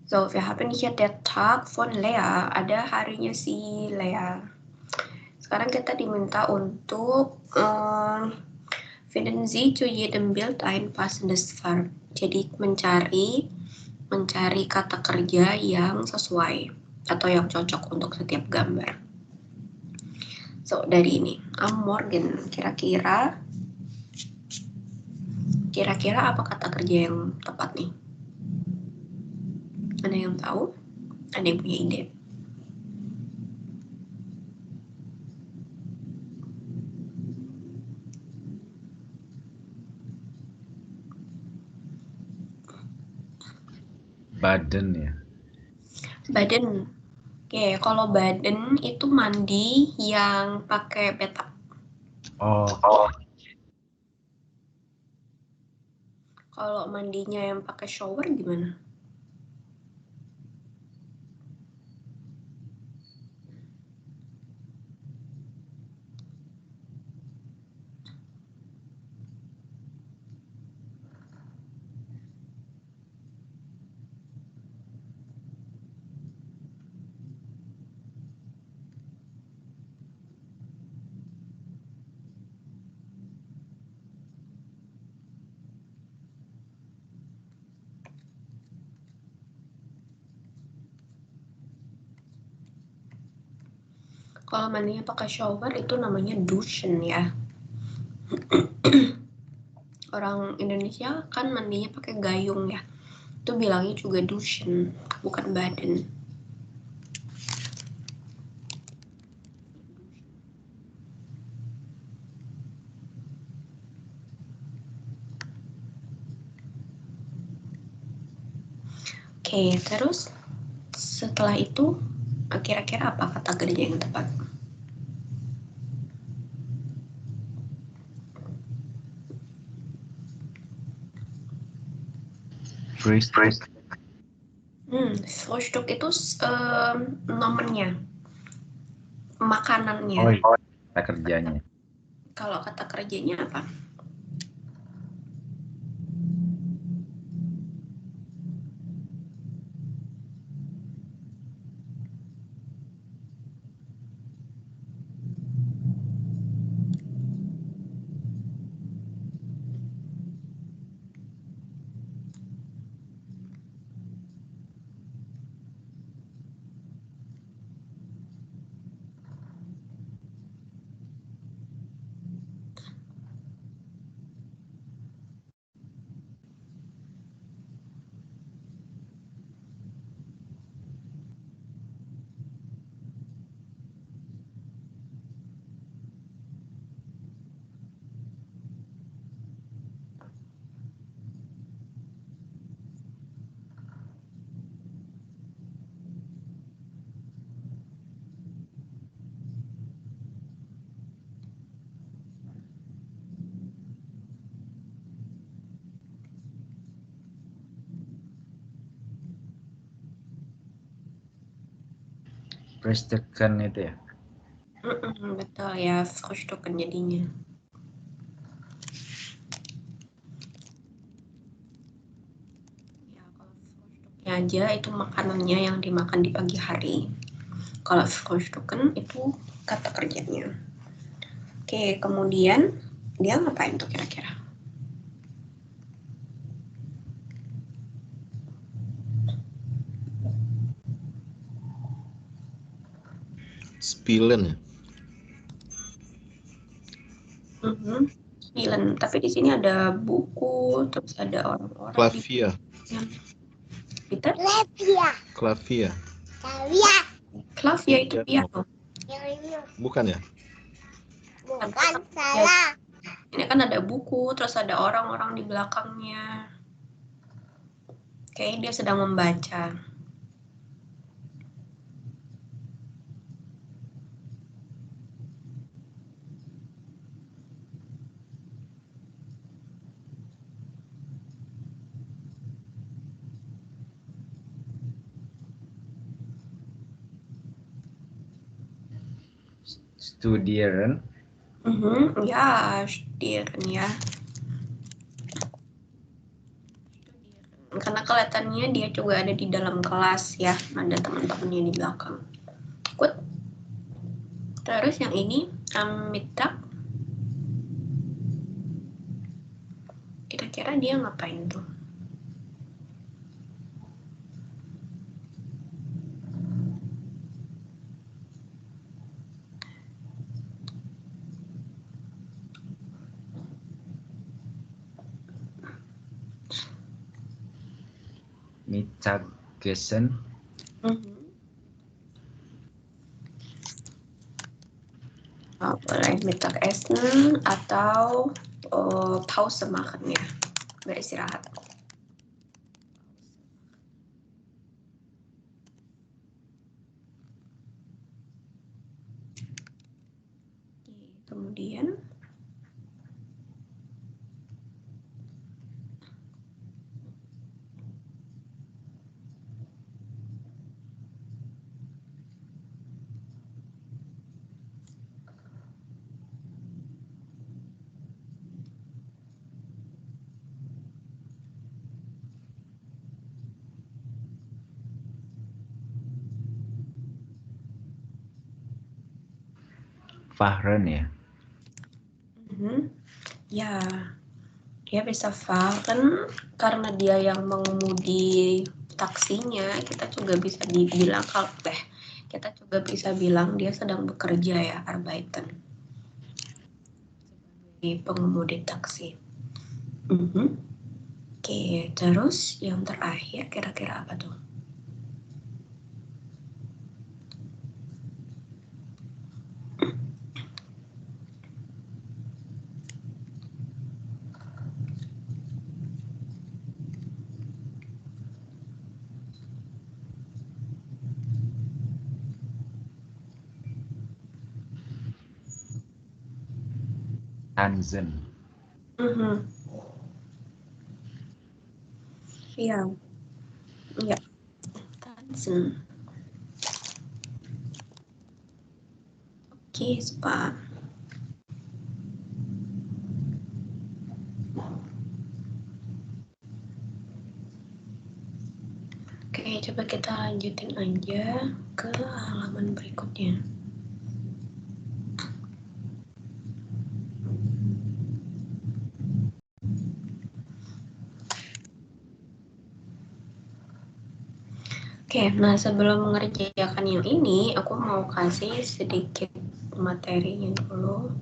So, wir haben hier der Tag von Lea. Ada harinya si Lea. Sekarang kita diminta untuk finden Sie zu jedem Bild ein passendes Verb. Jadi mencari kata kerja yang sesuai atau yang cocok untuk setiap gambar. So, dari ini, am Morgen, kira-kira apa kata kerja yang tepat nih? Ada yang tahu? Ada yang punya ide? Baden ya. Baden. Oke, kalau baden itu mandi yang pakai bathtub. Oh. Kalau mandinya yang pakai shower gimana? Kalau mandinya pakai shower itu namanya duschen ya. Orang Indonesia kan mandinya pakai gayung ya. Itu bilangnya juga duschen, bukan baden. Oke, terus setelah itu kira-kira apa kata kerja yang tepat? Frühstück. Frühstück itu nomennya, makanannya. Oh, kata kerjanya. Kalau kata kerjanya apa? Frühstücken itu ya. Betul ya, Frühstücken jadinya. Ya, kalau Frühstücknya aja itu makanannya yang dimakan di pagi hari. Kalau Frühstücken itu kata kerjanya. Oke, kemudian dia ngapain tuh kira-kira? Spielen ya. Spielen, tapi di sini ada buku, terus ada orang-orang. Klavier. Peter? Klavier. Klavier itu piano. Bukan ya? Bukan, salah. Ini kan ada buku, terus ada orang-orang di belakangnya. Kayaknya dia sedang membaca. Studieren. Ya, studieren ya. karena kelihatannya dia juga ada di dalam kelas ya, ada teman-temannya di belakang. Good. Terus yang ini Amitabh, kira-kira dia ngapain tuh? Mittagessen. Boleh Mittagessen atau Pause machen ya, beristirahat. Kemudian Fahren ya. Ya, dia bisa fahren karena dia yang mengemudi taksinya. Kita juga bisa dibilang kita juga bisa bilang dia sedang bekerja ya, arbeiten, sebagai pengemudi taksi. Oke, terus yang terakhir kira-kira apa tuh? Tanzen. Iya, Tanzen. Oke, Pak. Oke, coba kita lanjutin aja ke halaman berikutnya. Oke, nah sebelum mengerjakan yang ini, aku mau kasih sedikit materinya dulu.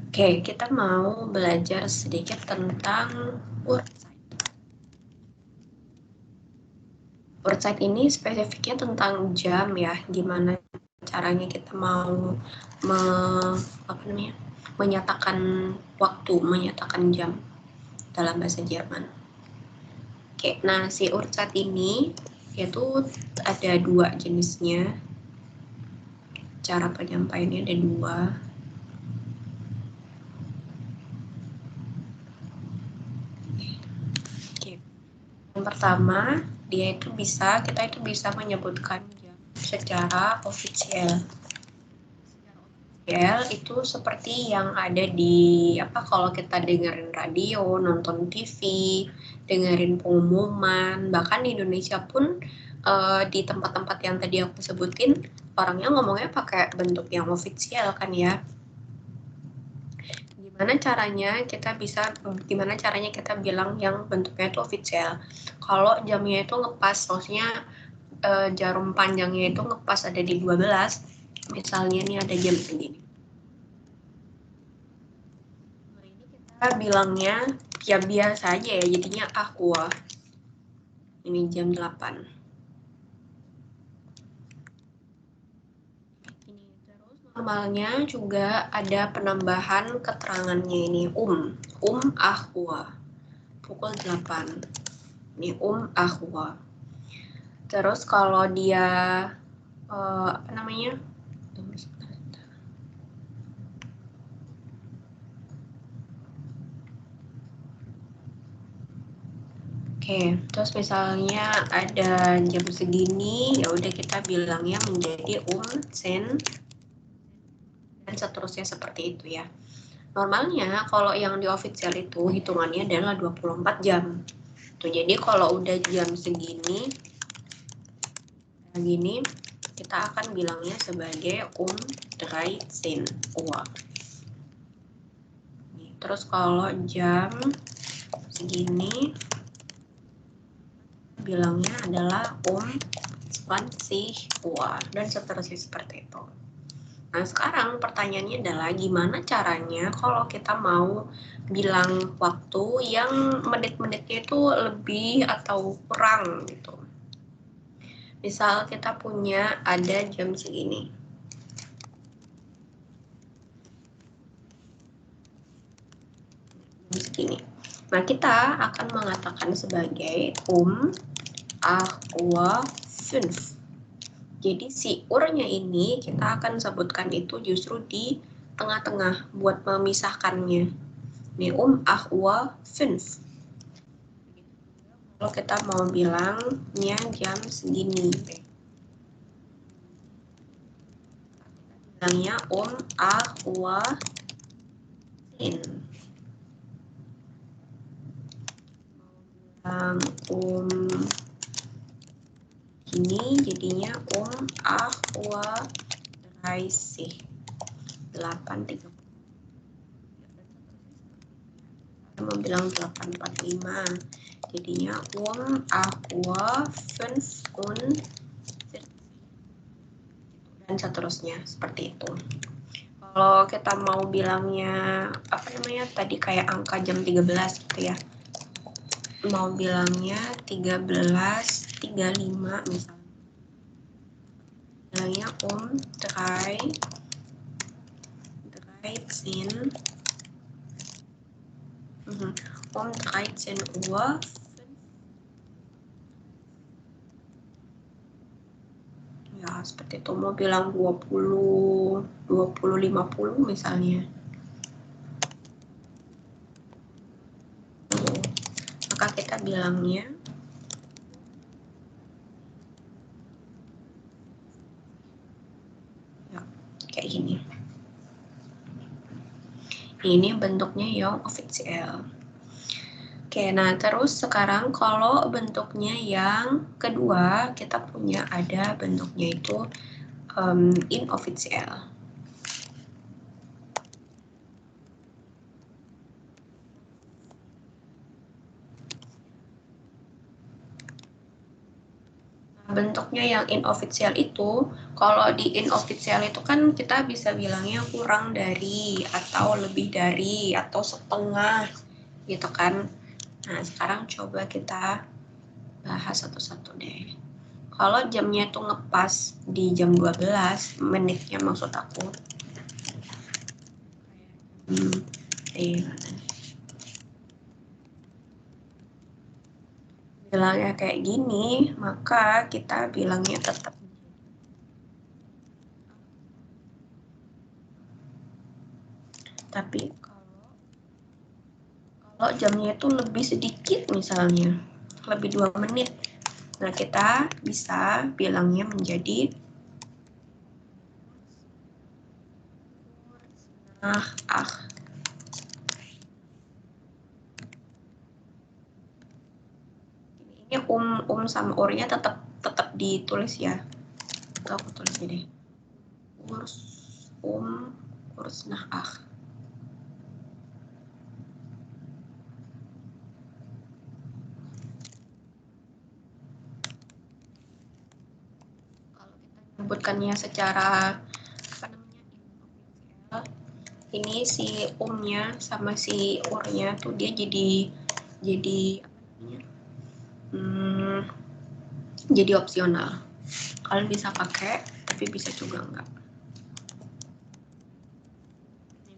Oke, kita mau belajar sedikit tentang Uhrzeit. Uhrzeit ini spesifiknya tentang jam ya, gimana caranya kita mau menyatakan waktu, menyatakan jam dalam bahasa Jerman. Oke, nah si Uhrzeit ini yaitu ada dua jenisnya. Cara penyampaiannya ada dua. Oke. Yang pertama, kita itu bisa menyebutkan jam secara ofisial. Itu seperti yang ada di kalau kita dengerin radio, nonton TV, dengerin pengumuman, bahkan di Indonesia pun di tempat-tempat yang tadi aku sebutin orangnya ngomongnya pakai bentuk yang ofisial kan ya. Gimana caranya kita bilang yang bentuknya itu ofisial? Kalau jamnya itu ngepas, maksudnya jarum panjangnya itu ngepas ada di 12, misalnya ini ada jam segini. Kita bilangnya ya biasa aja ya, jadinya aqua. Ini jam 8. Ini terus normalnya juga ada penambahan keterangannya ini aqua. Pukul 8. Ini aqua. Terus kalau dia Oke, terus misalnya ada jam segini, ya udah kita bilangnya menjadi 10 dan seterusnya seperti itu ya. Normalnya kalau yang di official itu hitungannya adalah 24 jam. Tuh, jadi kalau udah jam segini, kita akan bilangnya sebagai 13 Uhr. Terus kalau jam segini, bilangnya adalah 20 Uhr dan seterusnya seperti itu. Nah, sekarang pertanyaannya adalah gimana caranya kalau kita mau bilang waktu yang menit-menitnya itu lebih atau kurang gitu. Misal kita punya ada jam segini. Segini. Nah, kita akan mengatakan sebagai 8:05. Jadi si urnya ini kita akan sebutkan itu justru di tengah-tengah buat memisahkannya. Ini 8:05. Kalau kita mau bilangnya jam segini, bilangnya 8:05. Ini jadinya 8:30. 8:30. Mau bilang 8:45. Jadinya 8:45 dan seterusnya seperti itu. Kalau kita mau bilangnya tadi kayak angka jam 13 gitu ya. Mau bilangnya 13:35 misalnya. Bilangnya 13 Uhr. Ya, seperti itu. Mau bilang 20:50 misalnya. Maka kita bilangnya ya, kayak gini. Ini bentuknya yang official. Oke, nah terus sekarang kalau bentuknya yang kedua, kita punya ada bentuknya itu inofficial. Bentuknya yang inofficial itu, kalau di inofficial itu kan kita bisa bilangnya kurang dari, atau lebih dari, atau setengah, gitu kan. Nah, sekarang coba kita bahas satu-satu deh. Kalau jamnya itu ngepas di jam 12, menitnya maksud aku. Bilangnya kayak gini, maka kita bilangnya tetap. Tapi kalau jamnya itu lebih sedikit misalnya, lebih 2 menit, nah kita bisa bilangnya menjadi ini sama urnya tetap ditulis ya. Aku tulis deh. Kurs nah. Sebutkannya secara ini si nya sama si urnya tuh dia jadi opsional. Kalian bisa pakai, tapi bisa juga enggak.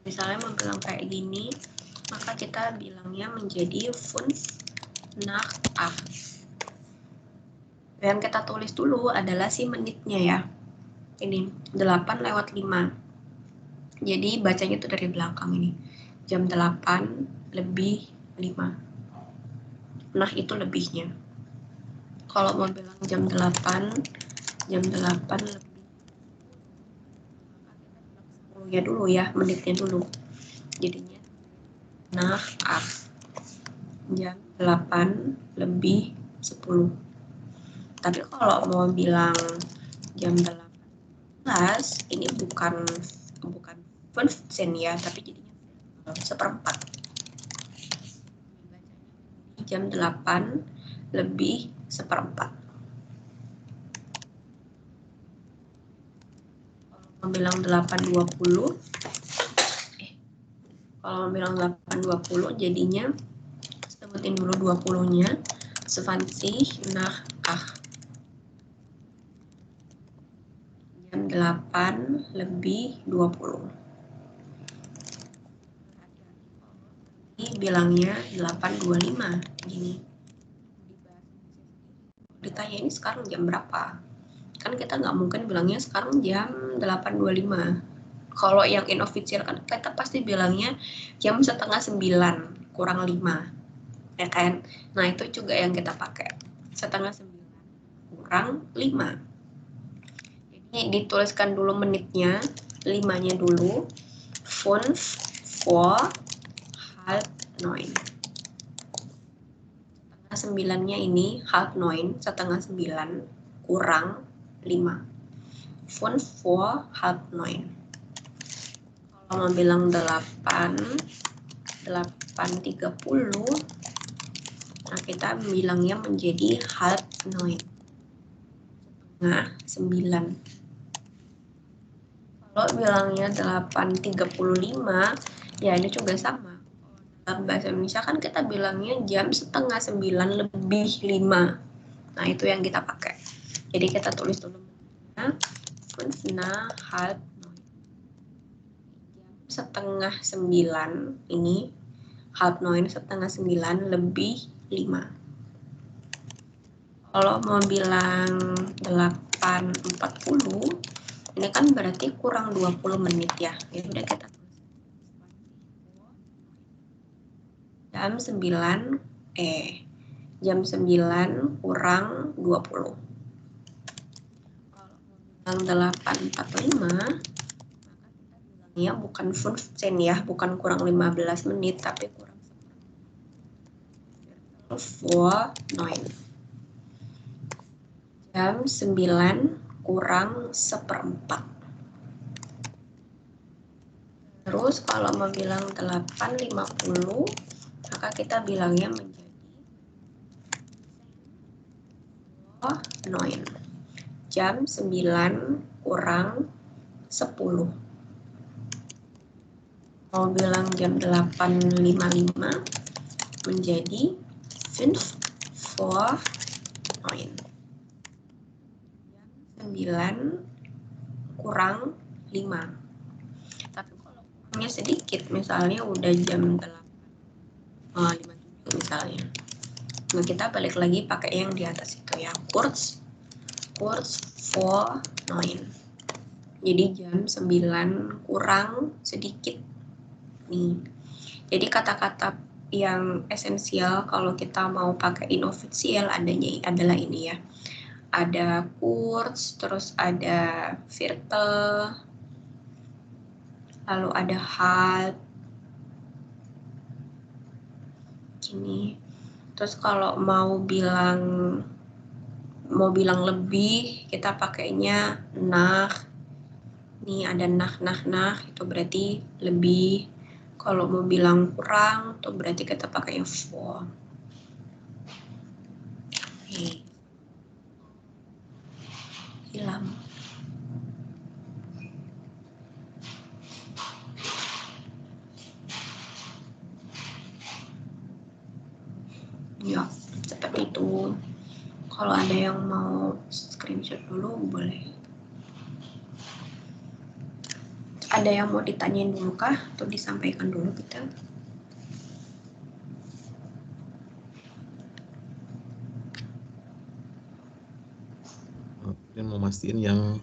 Misalnya mau bilang kayak gini, maka kita bilangnya menjadi 5 nach 8. Yang kita tulis dulu adalah si menitnya ya. Ini 8:05. Jadi bacanya itu dari belakang ini. Jam 8:05. Nah, itu lebihnya. Kalau mau bilang jam 8 lebih 10 anunya dulu ya, menitnya dulu. Jadinya nah jam 8 lebih 10. Tapi kalau mau bilang jam 18, ini bukan 15 ya, tapi jadinya seperempat. Jam 8 lebih seperempat. Kalau mau bilang 8.20, kalau mau bilang 8.20 jadinya sebutin dulu 20-nya. 20 nach 8. Jam 8 lebih 20. Ini bilangnya 8.25 gini. Ditanya ini sekarang jam berapa? Kan kita nggak mungkin bilangnya sekarang jam 8.25. Kalau yang inofficial kan kita pasti bilangnya jam 8:30 kurang 5. Ya kan? Nah, itu juga yang kita pakai. 8:30 kurang 5. Jadi dituliskan dulu menitnya, 5-nya dulu. 5 halb 9. 8:30-nya ini halb 9, 8:30 kurang 5. 5 halb 9. Kalau mau bilang 8:30, nah kita bilangnya menjadi halb 9. Setengah 9. Kalau bilangnya 8:35, ya ini juga sama. Dalam bahasa Indonesia kan kita bilangnya jam 8:30 lebih 5. Nah, itu yang kita pakai. Jadi kita tulis dulu 5 halb 9. Jam 8:30 ini halb 9, 8:30 lebih 5. Kalau mau bilang 8.40, ini kan berarti kurang 20 menit ya. Ya udah kita tulis. Jam 9 kurang 20. Kalau bilang 8.45, maka kita bilangnya bukan 15 ya, bukan kurang 15 menit, tapi kurang 9. Jam 9 kurang seperempat. Terus kalau mau bilang 8.50, maka kita bilangnya menjadi 9. Jam 9 kurang 10. Mau bilang jam 8.55 menjadi 5 vor 9. Jam 9 kurang 5. Tapi kalau kurangnya sedikit, misalnya udah jam 8.57 misalnya. Nah, kita balik lagi pakai yang di atas itu ya, kurz vor 9. Jadi jam 9 kurang sedikit. Nih. Jadi kata-kata yang esensial kalau kita mau pakai inofficial adalah ini ya. Ada kurz, terus ada viertel, lalu ada halb. Gini. Terus kalau mau bilang lebih, kita pakainya nach. Nih ada nah, itu berarti lebih. Kalau mau bilang kurang, tuh berarti kita pakai yang vor. Hilang. Ya, seperti itu. Kalau ada yang mau screenshot dulu, boleh. Ada yang mau ditanyain dulu kah? Atau disampaikan dulu kita? Oke, mau mastiin yang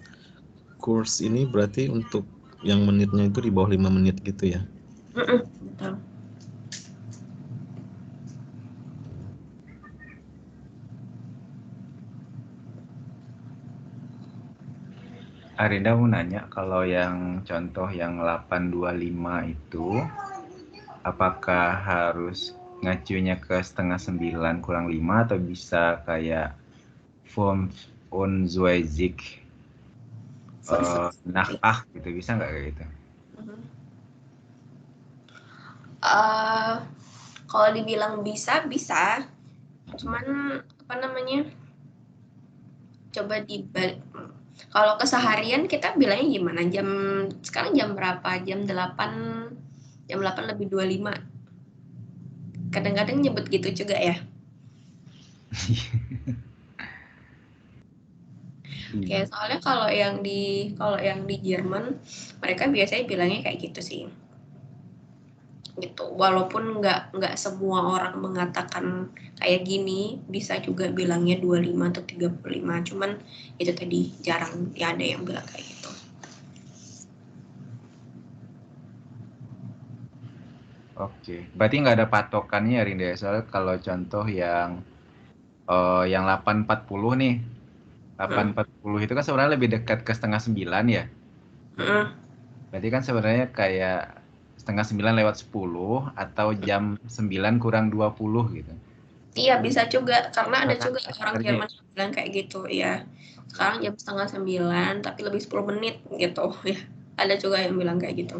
kurs ini berarti untuk yang menitnya itu di bawah 5 menit gitu ya? Betul. Arinda mau nanya, kalau yang contoh yang 825 itu, apakah harus ngacunya ke setengah 9 kurang 5 atau bisa kayak Fünf und 20 nach 8 gitu, bisa nggak kayak gitu? Kalau dibilang bisa, cuman apa namanya, coba dibalik. Kalau keseharian kita bilangnya gimana? Sekarang jam berapa? Jam 8 lebih 25. Kadang-kadang nyebut gitu juga ya. Kayak soalnya kalau yang di Jerman, mereka biasanya bilangnya kayak gitu sih. Gitu. Walaupun nggak semua orang mengatakan kayak gini, bisa juga bilangnya 25 atau 35. Cuman itu tadi jarang ya ada yang bilang kayak gitu. Oke, berarti nggak ada patokannya ya Rinda. Soalnya kalau contoh yang 8.40 nih, 8.40 itu kan sebenarnya lebih dekat ke setengah 9 ya. Berarti kan sebenarnya kayak setengah 9 lewat 10 atau jam 9 kurang 20 gitu. Iya bisa juga, karena ada juga orang Sebenarnya Jerman yang bilang kayak gitu ya. Sekarang jam setengah 9 tapi lebih 10 menit gitu ya. Ada juga yang bilang kayak gitu.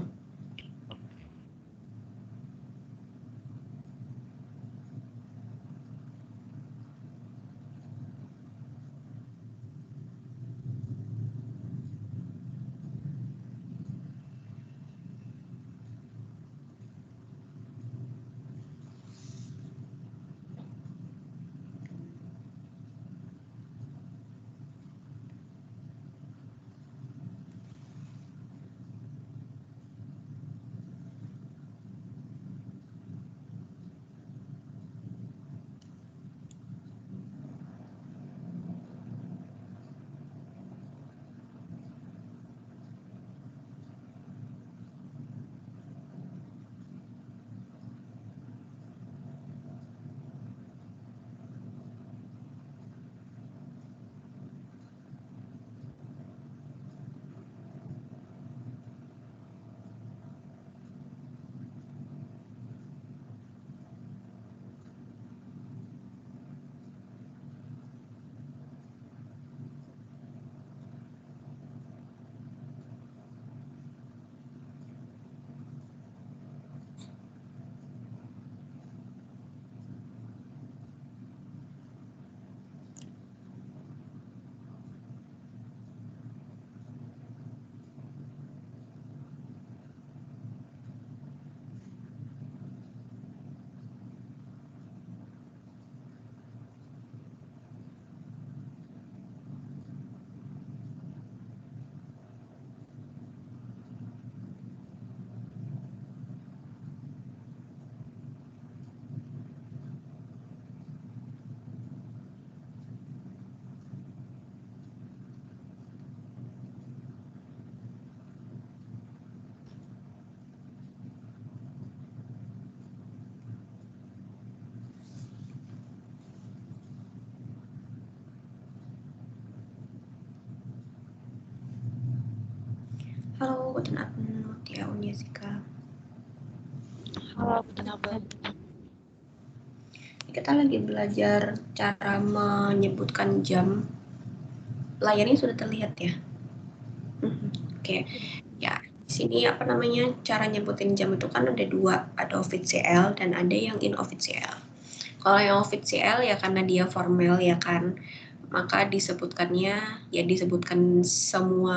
Halo, guten Abend, Mutia und Jessica. Halo, guten Abend. Kita lagi belajar cara menyebutkan jam. Layarnya sudah terlihat ya? Oke. Ya, di sini apa namanya, cara nyebutin jam itu kan ada dua, ada official dan ada yang inofficial. Kalau yang official ya karena dia formal ya kan, maka disebutkannya ya disebutkan semua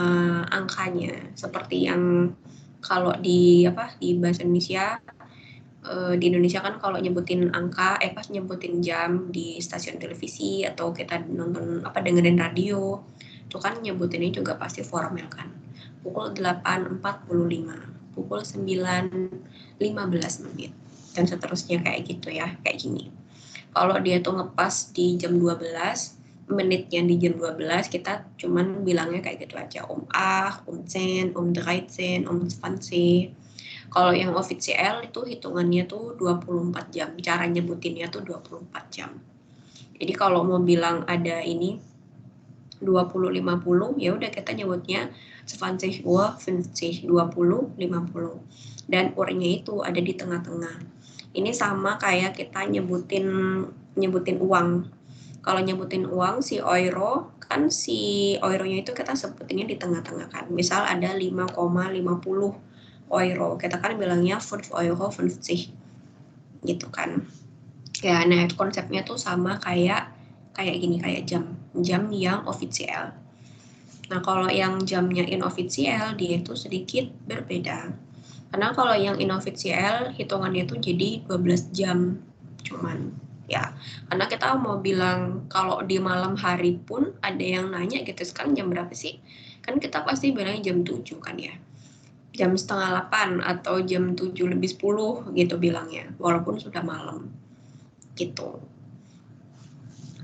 angkanya, seperti yang kalau di bahasa Indonesia, di Indonesia kan kalau nyebutin angka pas nyebutin jam di stasiun televisi atau kita nonton dengerin radio itu kan nyebutinnya juga pasti formal kan, pukul 8.45, pukul 9.15 menit dan seterusnya kayak gitu ya, kayak gini. Kalau dia tuh ngepas di jam 12, menitnya di jam 12, kita cuman bilangnya kayak gitu aja, 10, 13, 20. Kalau yang official itu hitungannya tuh 24 jam, cara nyebutinnya tuh 24 jam. Jadi kalau mau bilang ada ini, 20-50, ya udah kita nyebutnya 20 Uhr 50, 20-50. Dan urnya itu ada di tengah-tengah. Ini sama kayak kita nyebutin uang. Kalau nyebutin uang si euro, kan si euronya itu kita sebutinnya di tengah-tengah kan. Misal ada 5,50 euro, kita kan bilangnya 5,50 Euro gitu kan. Ya, nah konsepnya tuh sama kayak gini, kayak jam yang ofisial. Nah, kalau yang jamnya inofisial, dia itu sedikit berbeda. Karena kalau yang inofisial, hitungannya itu jadi 12 jam cuman. Ya, karena kita mau bilang kalau di malam hari pun ada yang nanya gitu, sekarang jam berapa sih? Kan kita pasti bilangnya jam 7 kan ya. Jam setengah 8 atau jam 7 lebih 10 gitu bilangnya, walaupun sudah malam. Gitu.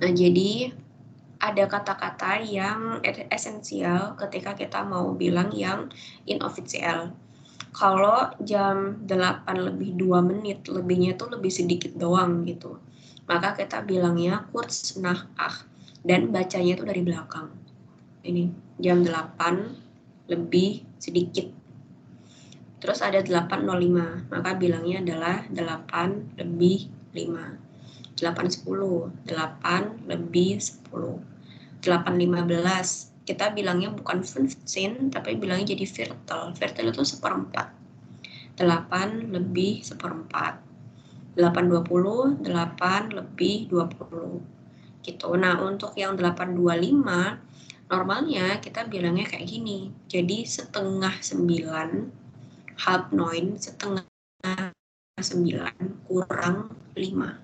Nah, jadi ada kata-kata yang esensial ketika kita mau bilang yang inofisial. Kalau jam 8 lebih 2 menit, lebihnya tuh lebih sedikit doang gitu. Maka kita bilangnya kurz nach 8 dan bacanya itu dari belakang. Ini jam 8 lebih sedikit. Terus ada 8.05, maka bilangnya adalah 8 lebih 5. 8.10, 8 lebih 10. 8.15, kita bilangnya bukan 15 tapi bilangnya jadi Viertel. Viertel itu seperempat. 8 lebih seperempat. 8.20, 8 lebih 20 gitu. Nah, untuk yang 8.25 normalnya kita bilangnya kayak gini. Jadi setengah 9, half 9, setengah 9 kurang 5.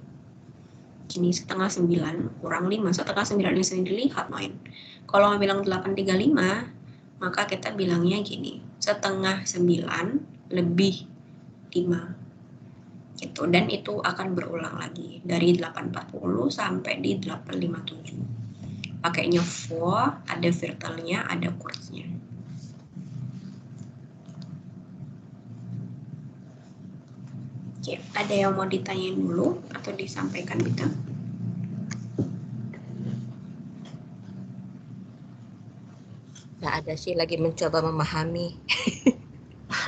Ini setengah 9 kurang 5, setengah 9 ini sendiri half 9. Kalau mau bilang 8.35, maka kita bilangnya gini, setengah 9 lebih 5. Gitu. Dan itu akan berulang lagi dari 8.40 sampai di 8.57. Pakainya for, ada virtualnya, ada kursnya. Oke, ada yang mau ditanyain dulu atau disampaikan gitu? Nggak ada sih, lagi mencoba memahami.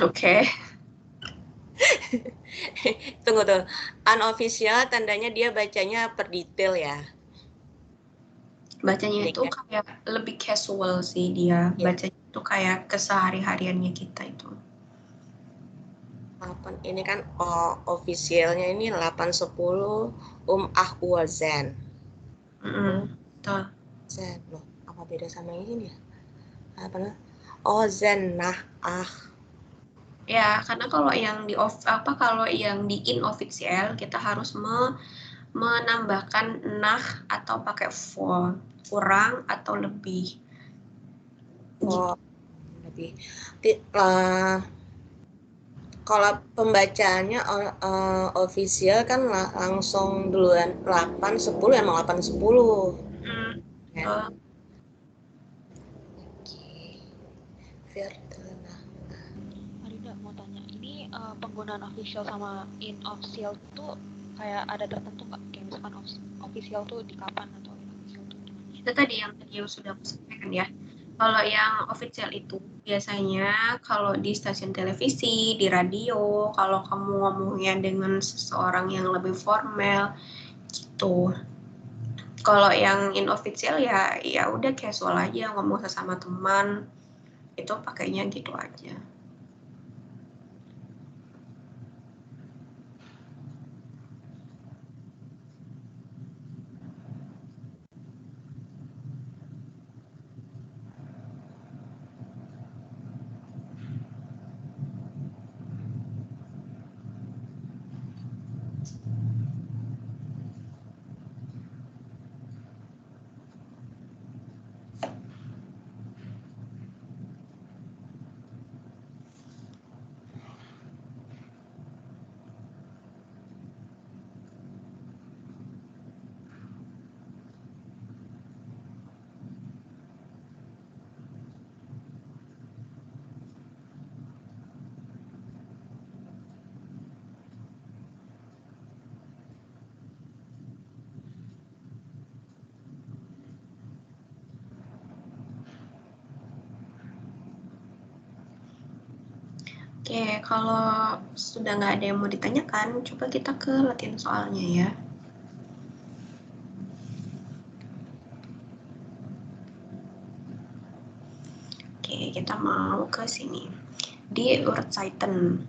Oke. Tunggu tuh, unofficial tandanya dia bacanya per detail ya? Bacanya itu kayak lebih casual sih dia. Ya. Bacanya itu kayak kesehari-hariannya kita itu. 8, ini kan officialnya ini 8.10 Ahwazen. Betul. Zen, loh, apa beda sama ini ya? Apa namanya? Oh, zen, nah, Ya, karena kalau yang di inofficial kita harus menambahkan nah atau pakai for, kurang atau lebih. Oh, lebih. Kalau pembacaannya official kan langsung duluan 8, 10, emang 8, 10. Ya. Arida mau tanya, ini penggunaan official sama inofficial tuh kayak ada tertentu nggak? Kayak misalkan official tuh di kapan atau inofficial tuh gimana? Itu tadi yang sudah aku sampaikan ya. Kalau yang official itu biasanya kalau di stasiun televisi, di radio, kalau kamu ngomongnya dengan seseorang yang lebih formal gitu. Kalau yang inofficial ya udah casual aja, ngomong sesama teman, itu pakainya gitu aja. Oke, kalau sudah nggak ada yang mau ditanyakan, coba kita ke latihan soalnya ya. Oke, kita mau ke sini. Di Uhrzeiten.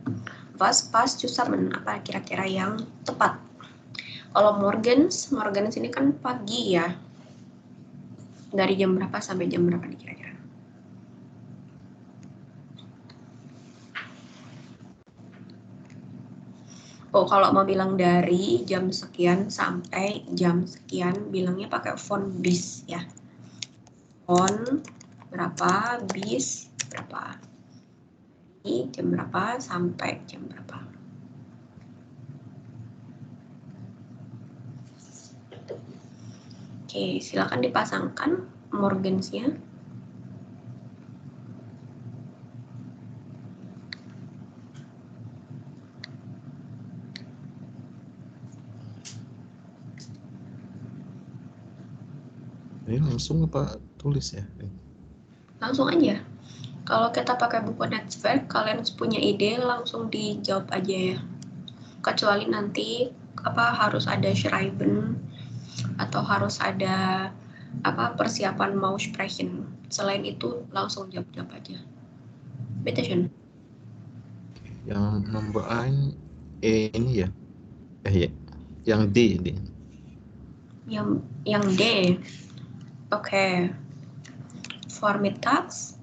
Was passt zusammen? Apa kira-kira yang tepat? Kalau morgens ini kan pagi ya. Dari jam berapa sampai jam berapa nih kira-kira? Oh, kalau mau bilang dari jam sekian sampai jam sekian, bilangnya pakai von bis ya. Von berapa, bis berapa. Ini jam berapa sampai jam berapa. Oke, silakan dipasangkan morgensnya. Ini langsung apa tulis ya? Langsung aja. Kalau kita pakai buku Netzwerk, kalian punya ide langsung dijawab aja ya. Kecuali nanti harus ada Schreiben atau harus ada persiapan mau sprechen. Selain itu langsung jawab aja. Bitte schön. Yang nomor A ini ya. Ya. Yang D. Yang D. Oke. Vormittags.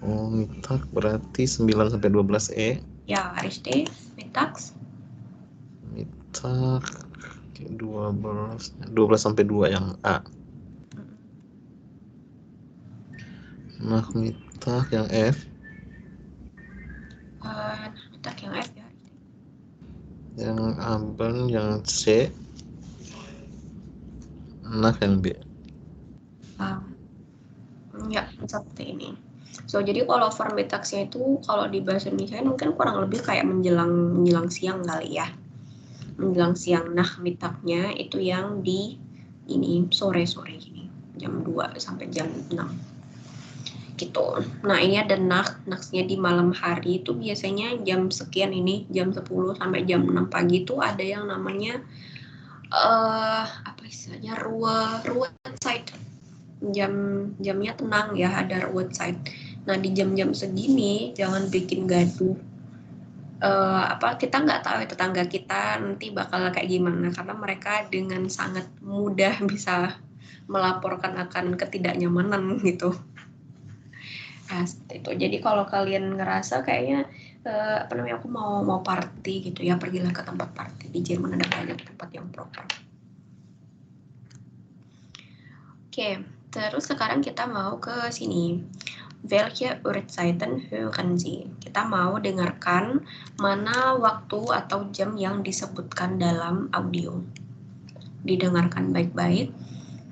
Oh, mittag berarti 9 sampai 12 E. Ya, richtig. Mittags. Mittag 12 sampai 2 yang A. Nachmittag yang F. Nachmittag yang F ya. Yang Abend yang C. Nach yang B. Ya, seperti ini. So, jadi kalau vormittagsnya itu kalau di bahasa Indonesia mungkin kurang lebih kayak menjelang siang kali ya. Menjelang siang. Nachmittagnya itu yang di ini sore-sore gini. Jam 2 sampai jam 6. Gitu. Nah, ini ada nachtnya di malam hari itu biasanya jam sekian ini, jam 10 sampai jam 6 pagi itu ada yang namanya apa istilahnya Ruhezeit. Jamnya tenang ya, ada Ruhezeit. Nah, di jam-jam segini jangan bikin gaduh. Kita nggak tahu ya tetangga kita nanti bakal kayak gimana karena mereka dengan sangat mudah bisa melaporkan akan ketidaknyamanan gitu. Nah, seperti itu. Jadi kalau kalian ngerasa kayaknya aku mau party gitu ya, pergilah ke tempat party. Di Jerman ada banyak tempat yang proper. Oke, terus sekarang kita mau ke sini. Welche Uhrzeiten hören Sie? Kita mau dengarkan mana waktu atau jam yang disebutkan dalam audio. Didengarkan baik-baik.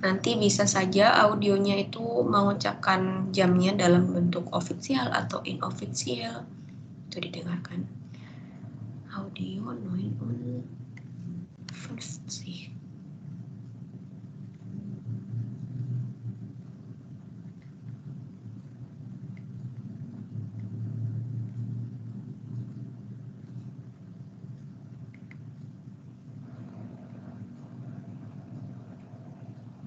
Nanti bisa saja audionya itu mengucapkan jamnya dalam bentuk ofisial atau inofisial. Itu didengarkan. Audio 59.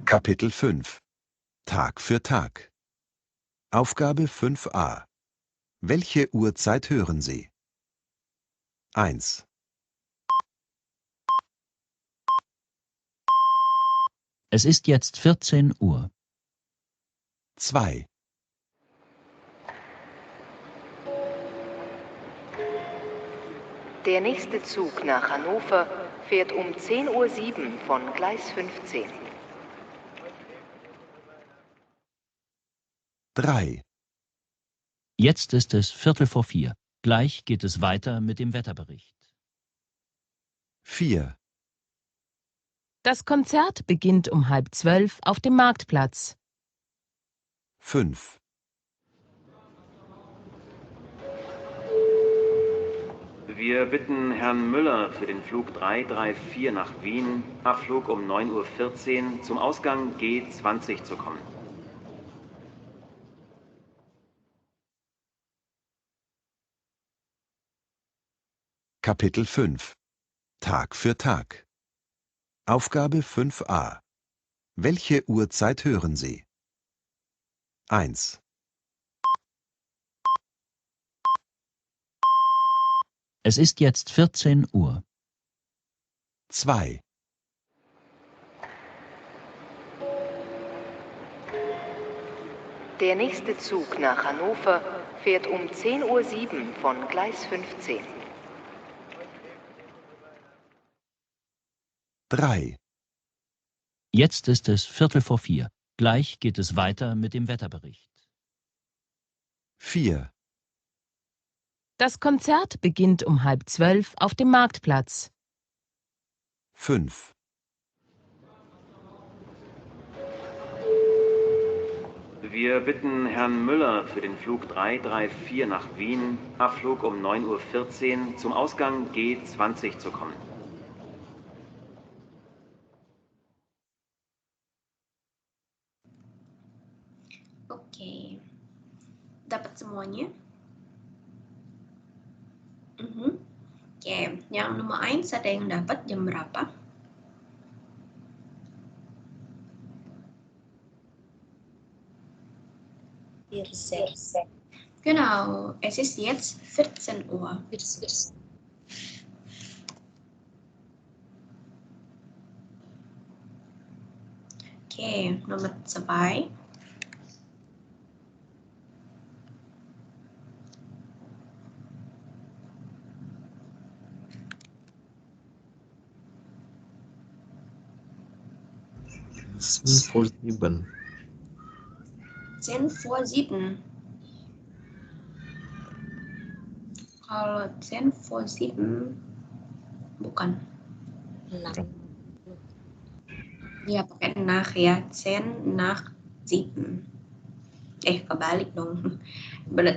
Kapitel 5 Tag für Tag Aufgabe 5a Welche Uhrzeit hören Sie? 1. Es ist jetzt 14 Uhr. 2. Der nächste Zug nach Hannover fährt um 10:07 Uhr von Gleis 15. 3. Jetzt ist es 3:15. Gleich geht es weiter mit dem Wetterbericht. 4. Das Konzert beginnt um 11:30 auf dem Marktplatz. 5. Wir bitten Herrn Müller für den Flug 334 nach Wien, Abflug um 9:14 Uhr, zum Ausgang G20 zu kommen. Kapitel 5 Tag für Tag. Aufgabe 5a. Welche Uhrzeit hören Sie? 1, Es ist jetzt 14 Uhr. 2, Der nächste Zug nach Hannover fährt um 10:07 Uhr von Gleis 15. 3, Jetzt ist es 3:45. Gleich geht es weiter mit dem Wetterbericht. 4, Das Konzert beginnt um 11:30 auf dem Marktplatz. 5, Wir bitten Herrn Müller für den Flug 334 nach Wien, Abflug um 9:14 Uhr, zum Ausgang G20 zu kommen. Oke. Dapat semuanya? Oke, yang nomor 1 ada yang dapat jam berapa? Genau, es ist jetzt 14 Uhr. Oke, nomor 2. for 7. 10 vor 7. Kalau 10 vor 7 bukan. 6. Iya, pakai nach ya. 10 nach 7. Kebalik dong.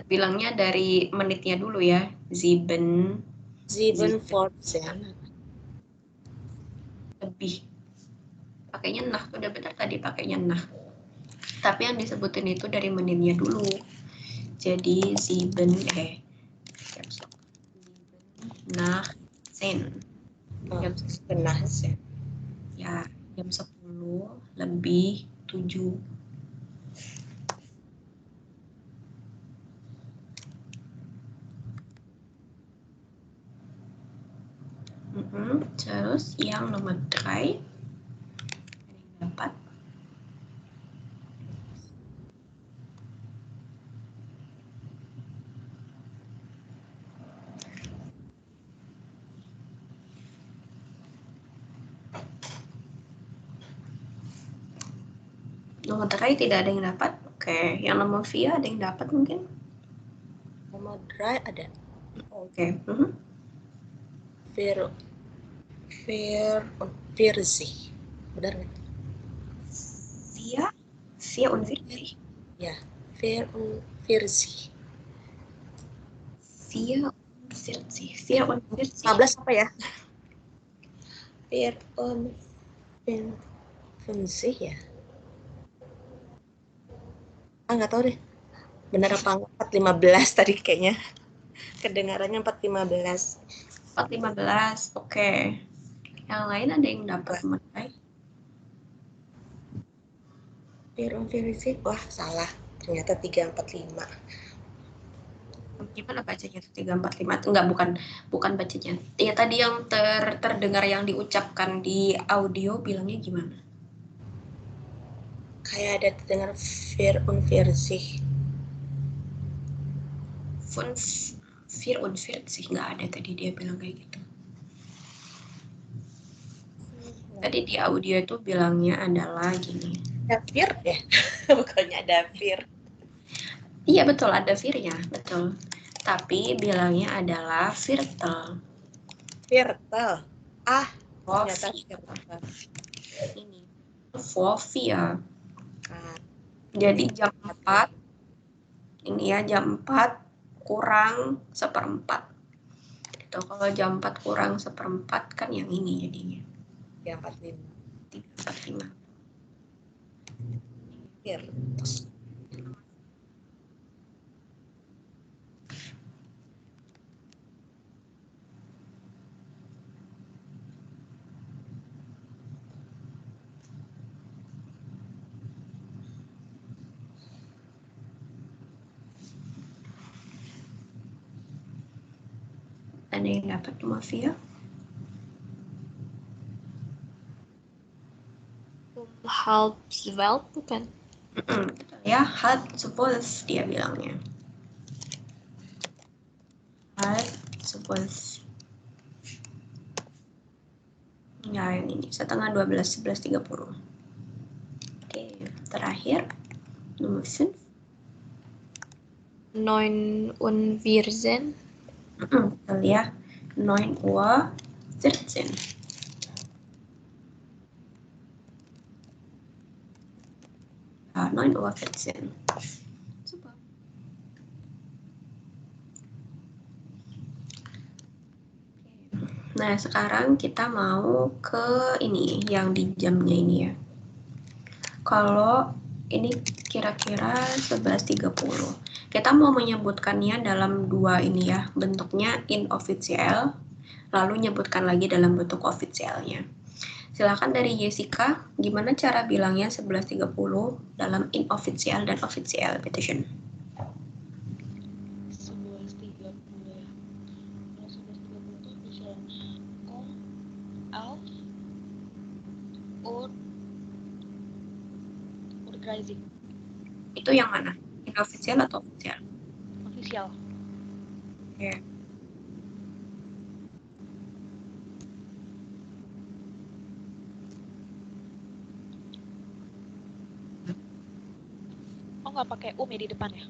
Bilangnya dari menitnya dulu ya. 7 for 7. lebih. Pakainya nah, udah benar tadi pakainya nah. Tapi yang disebutin itu dari menitnya dulu. Jadi 7 nach 10. Benar sih. Ya, jam 10 lebih 7. Terus yang nomor 3 dapat. Nomor 3 tidak ada yang dapat. Oke, yang nomor 4 ada yang dapat mungkin? Nomor 3 ada. Oke. Vierzig. Benar nggak? 44. Ya, vierzig. 44. 15 apa ya? Vierzig ya. Nggak tahu deh. Benar apa enggak? 4:15 tadi kayaknya. Kedengarannya 4:15. 4:15. Oke. Yang lain ada yang dapat menilai? Vierzig. Wah, salah. Ternyata 3:45. Gimana bacanya tuh 345? Enggak, bukan bacanya. Ya tadi yang terdengar yang diucapkan di audio bilangnya gimana? Kayak ada terdengar vierzig. 44 nggak ada tadi dia bilang kayak gitu. Tadi di audio itu bilangnya adalah gini. Ada vir ya? Bukannya ada vir. Iya betul, ada virnya, betul. Tapi bilangnya adalah Viertel. Ternyata Viertel. Ini. Vofia. Jadi jam 4. Ini ya, jam 4 kurang 1/4. Itu kalau jam 4 kurang 1/4 kan yang ini jadinya. 3:45. Ada yang dapat nomor via? Halbswelt bukan? Betul ya, Halbswolf dia bilangnya. Halbswolf. Ya, yang ini setengah 12, 11.30. Oke, terakhir nomor 5. 9:14. Betul ya, 9:14. Ah, 9:14. Super. Nah, sekarang kita mau ke ini, yang di jamnya ini ya. Kalau ini kira-kira 11.30. Kita mau menyebutkannya dalam dua ini ya, bentuknya inofficial, lalu nyebutkan lagi dalam bentuk officialnya. Silakan dari Jessica, gimana cara bilangnya 11.30 dalam inofficial dan official petition? 11.30 ya. Kalau 11.30 itu officialnya Alf or Grising. Itu yang mana? Inofficial atau official? Official. Oke. Oh, nggak pakai ya di depan ya?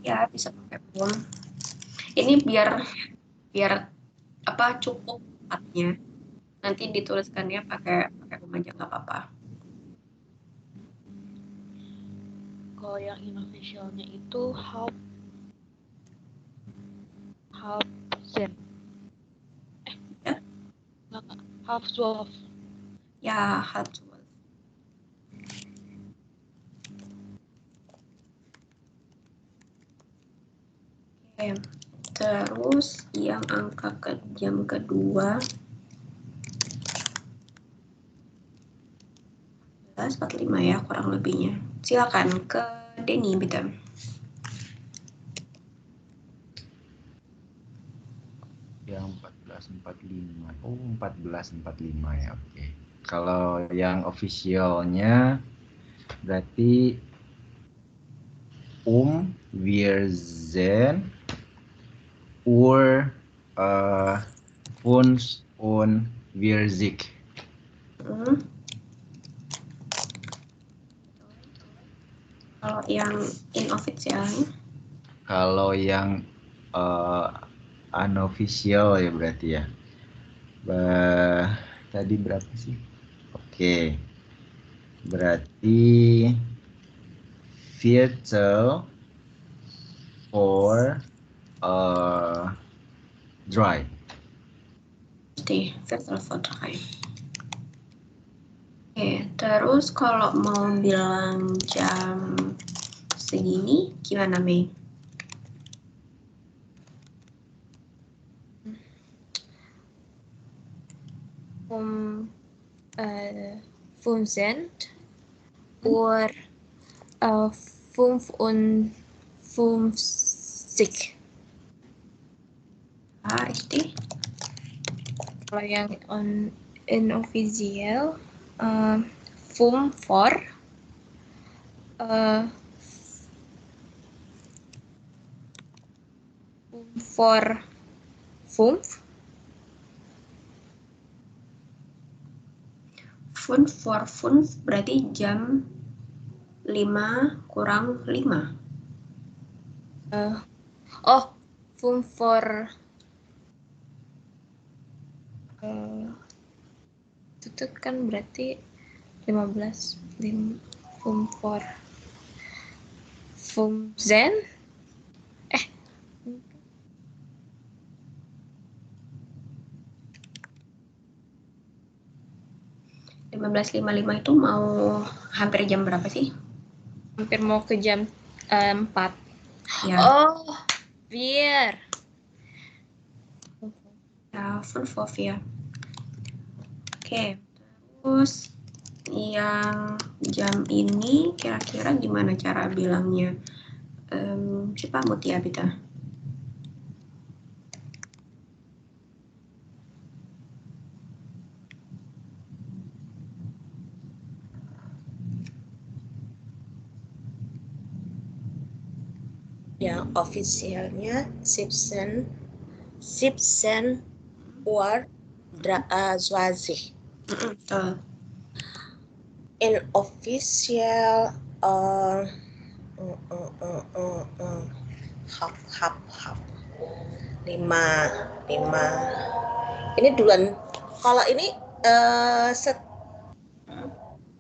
Ya, bisa pakai pun. Ini biar apa cukup tempatnya. Nanti dituliskannya pakai aja nggak apa-apa. Kalau yang inofficialnya itu Halbzen. Ya? Enggak. Halbswolf. Ya, Halbswolf. Oke. Terus yang angka jam kedua 45 ya kurang lebihnya. Silakan ke Denny Bita. Yang 14.45. Oh, 14.45 ya. Oke. Kalau yang officialnya berarti wir sind uns und wir sich. Kalau yang inofficialnya? Kalau yang unofficial ya berarti ya. Tadi berapa sih? Oke. Berarti Viertel for dry. Viertel for dry. Oke, terus kalau mau bilang jam segini gimana, Mei? Fünfzehn or 55. Richtig. Kalau yang inofficial 5 for 5. 5 for 5 berarti jam 5 kurang 5. 5 for itu kan berarti 15. 5 for 15. 15.55 itu mau hampir jam berapa sih? Hampir mau ke jam 4. Ya. Oh, biar. Ya, 5 ya. Oke, terus yang jam ini kira-kira gimana cara bilangnya? Siapa Mutia Bita? officialnya 17 Uhr 20. Betul. Inofficial hap 5. Ini duluan. Kalau ini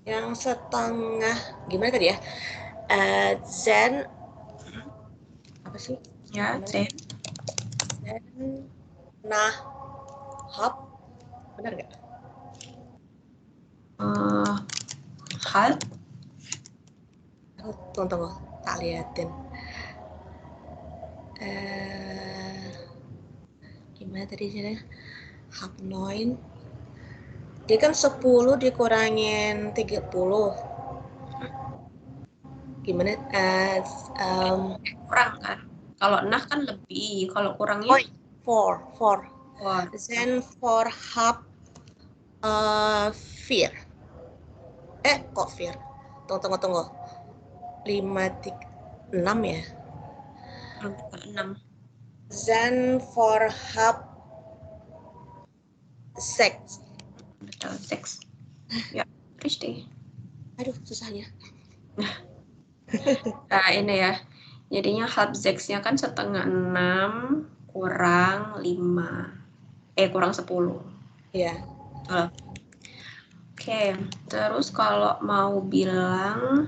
yang setengah gimana tadi ya? Zen apa sih? Ya, Zen. Nah, hap benar nggak? Hal. Tunggu, tak liatin. Gimana tadi sih? Hap 9. Dia kan 10 dikurangin 30. Gimana? Kurang kan? Kalau nah kan lebih, kalau kurangnya 4. Then for hap 4. Kok 4? Tunggu. 6 ya? 6. Then for hap 6. Betul, 6. Ya, richtig. Aduh, susahnya. Nah, ini ya. Jadinya halb 6-nya kan setengah 6 kurang 5. Kurang 10. Iya. Oke, terus kalau mau bilang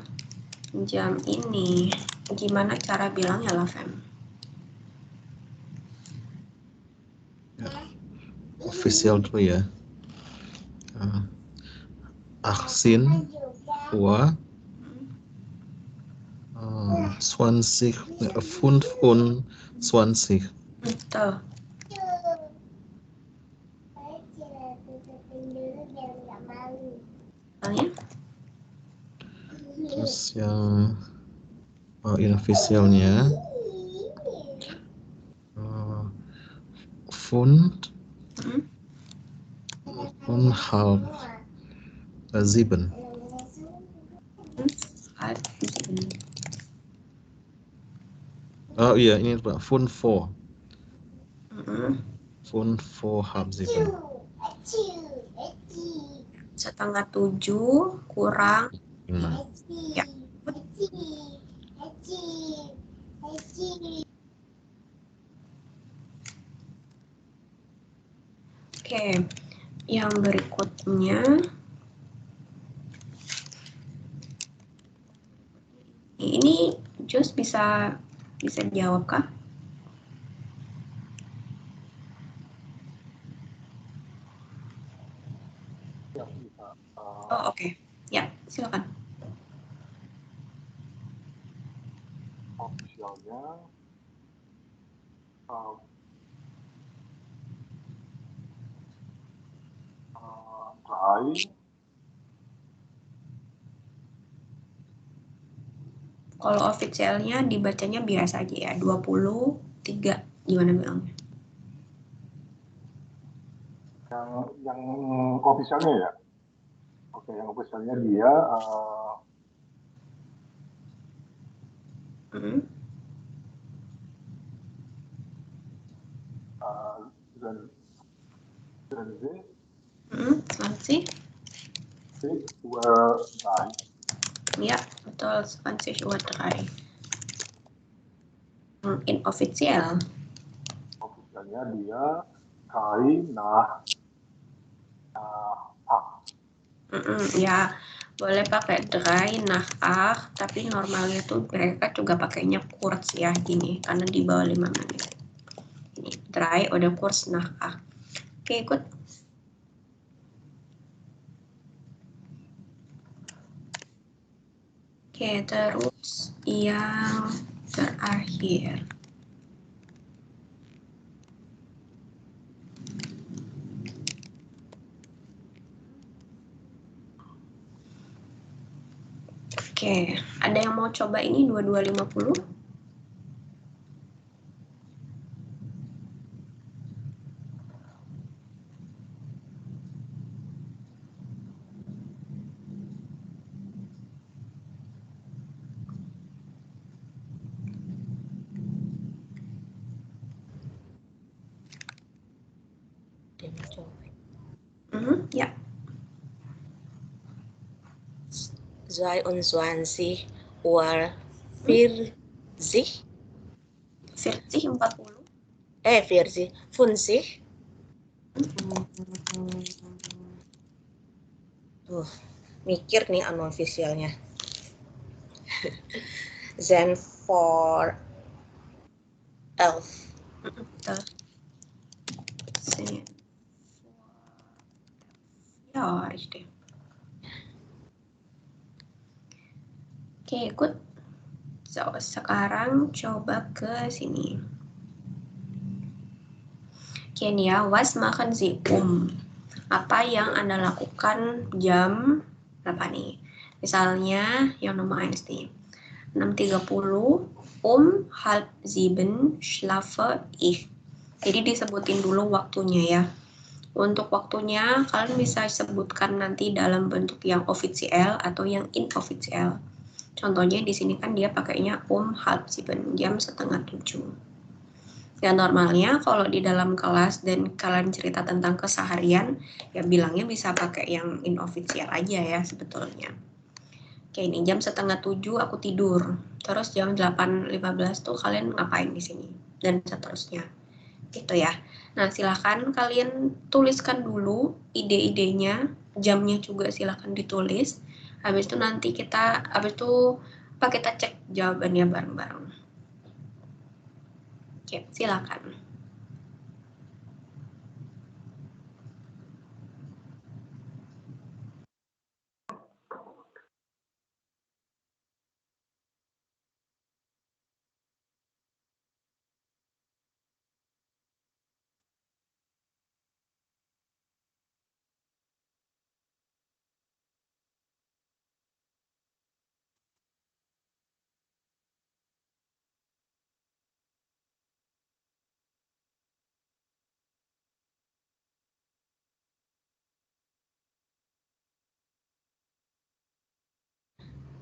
jam ini, gimana cara bilangnya lah, Fem? Official dulu ya. 18 Uhr 20 25. Betul. Terus yang inofficialnya Pfund halb 7. Oh iya, ini Pak, Pfund 4. Pfund 4 halb 7. Setengah 7 kurang 5. Ya. Oke, yang berikutnya ini Jus bisa dijawab kah? Oh, oke. Ya, silakan. Officialnya dry. Kalau officialnya dibacanya biasa aja ya, 23. Gimana bilangnya? Yang officialnya ya? Oke, yang officialnya dia Slansi. Ya, betul. Slansi Uhr 3. Inofficial. Officialnya dia Kai Nah Hak. Ya, boleh pakai dry, nah tapi normalnya tuh mereka juga pakainya kurz ya gini, karena di bawah 5 menit. Ini dry, udah kurz, nah Oke, ikut. Oke, terus yang terakhir. Oke, ada yang mau coba ini 2250? 22 Uhr 40. 40. 40. 50. Tuh, mikir nih unofficialnya. Then for elf. Betul. Ja, richtig. Oke, good. So, sekarang coba ke sini. Oke nih ya, was machen Sie Apa yang Anda lakukan jam berapa nih? Misalnya yang nomor 1 nih. 6.30 halb 7 schlafe ich. Jadi disebutin dulu waktunya ya. Untuk waktunya kalian bisa sebutkan nanti dalam bentuk yang official atau yang inofficial. Contohnya di sini kan dia pakainya halb 7, jam 6:30. Dan normalnya kalau di dalam kelas dan kalian cerita tentang keseharian, ya bilangnya bisa pakai yang inofficial aja ya sebetulnya. Oke, ini jam 6:30 aku tidur. Terus jam 8.15 tuh kalian ngapain di sini? Dan seterusnya. Gitu ya. Nah, silahkan kalian tuliskan dulu ide-idenya, jamnya juga silahkan ditulis. Habis itu nanti kita cek jawabannya bareng-bareng. Oke, silakan.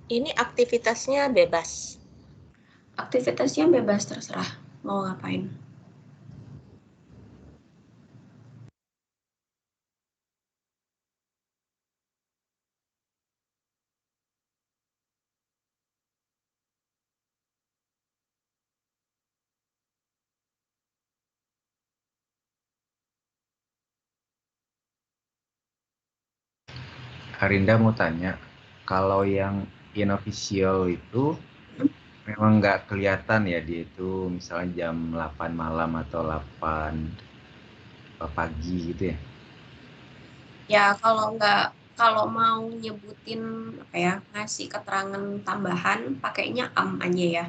Ini aktivitasnya bebas. Aktivitasnya bebas, terserah mau ngapain. Arinda mau tanya, kalau yang inofficial itu memang nggak kelihatan ya dia itu misalnya jam 8 malam atau 8 pagi gitu ya? Ya, kalau mau nyebutin ngasih keterangan tambahan pakainya aja ya.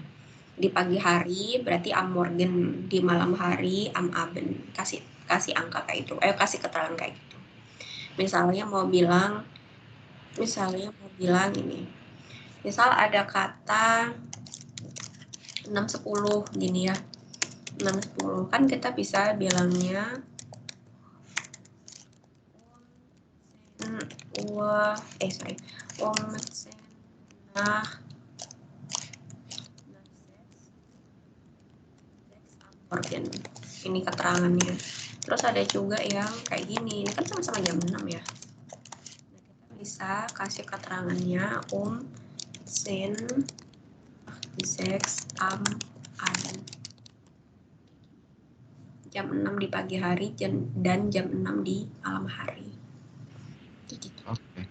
Di pagi hari berarti am morgen, di malam hari am abend. Kasih angka kayak itu. Kasih keterangan kayak gitu. Misalnya mau bilang ini. Misal ada kata 6.10 gini ya. 6.10 kan kita bisa bilangnya organ. Ini keterangannya. Terus ada juga yang kayak gini. Ini kan sama-sama jam 6 ya. Nah, kita bisa kasih keterangannya sin 6 am an. Jam 6 di pagi hari dan jam 6 di malam hari. Gitu. Oke.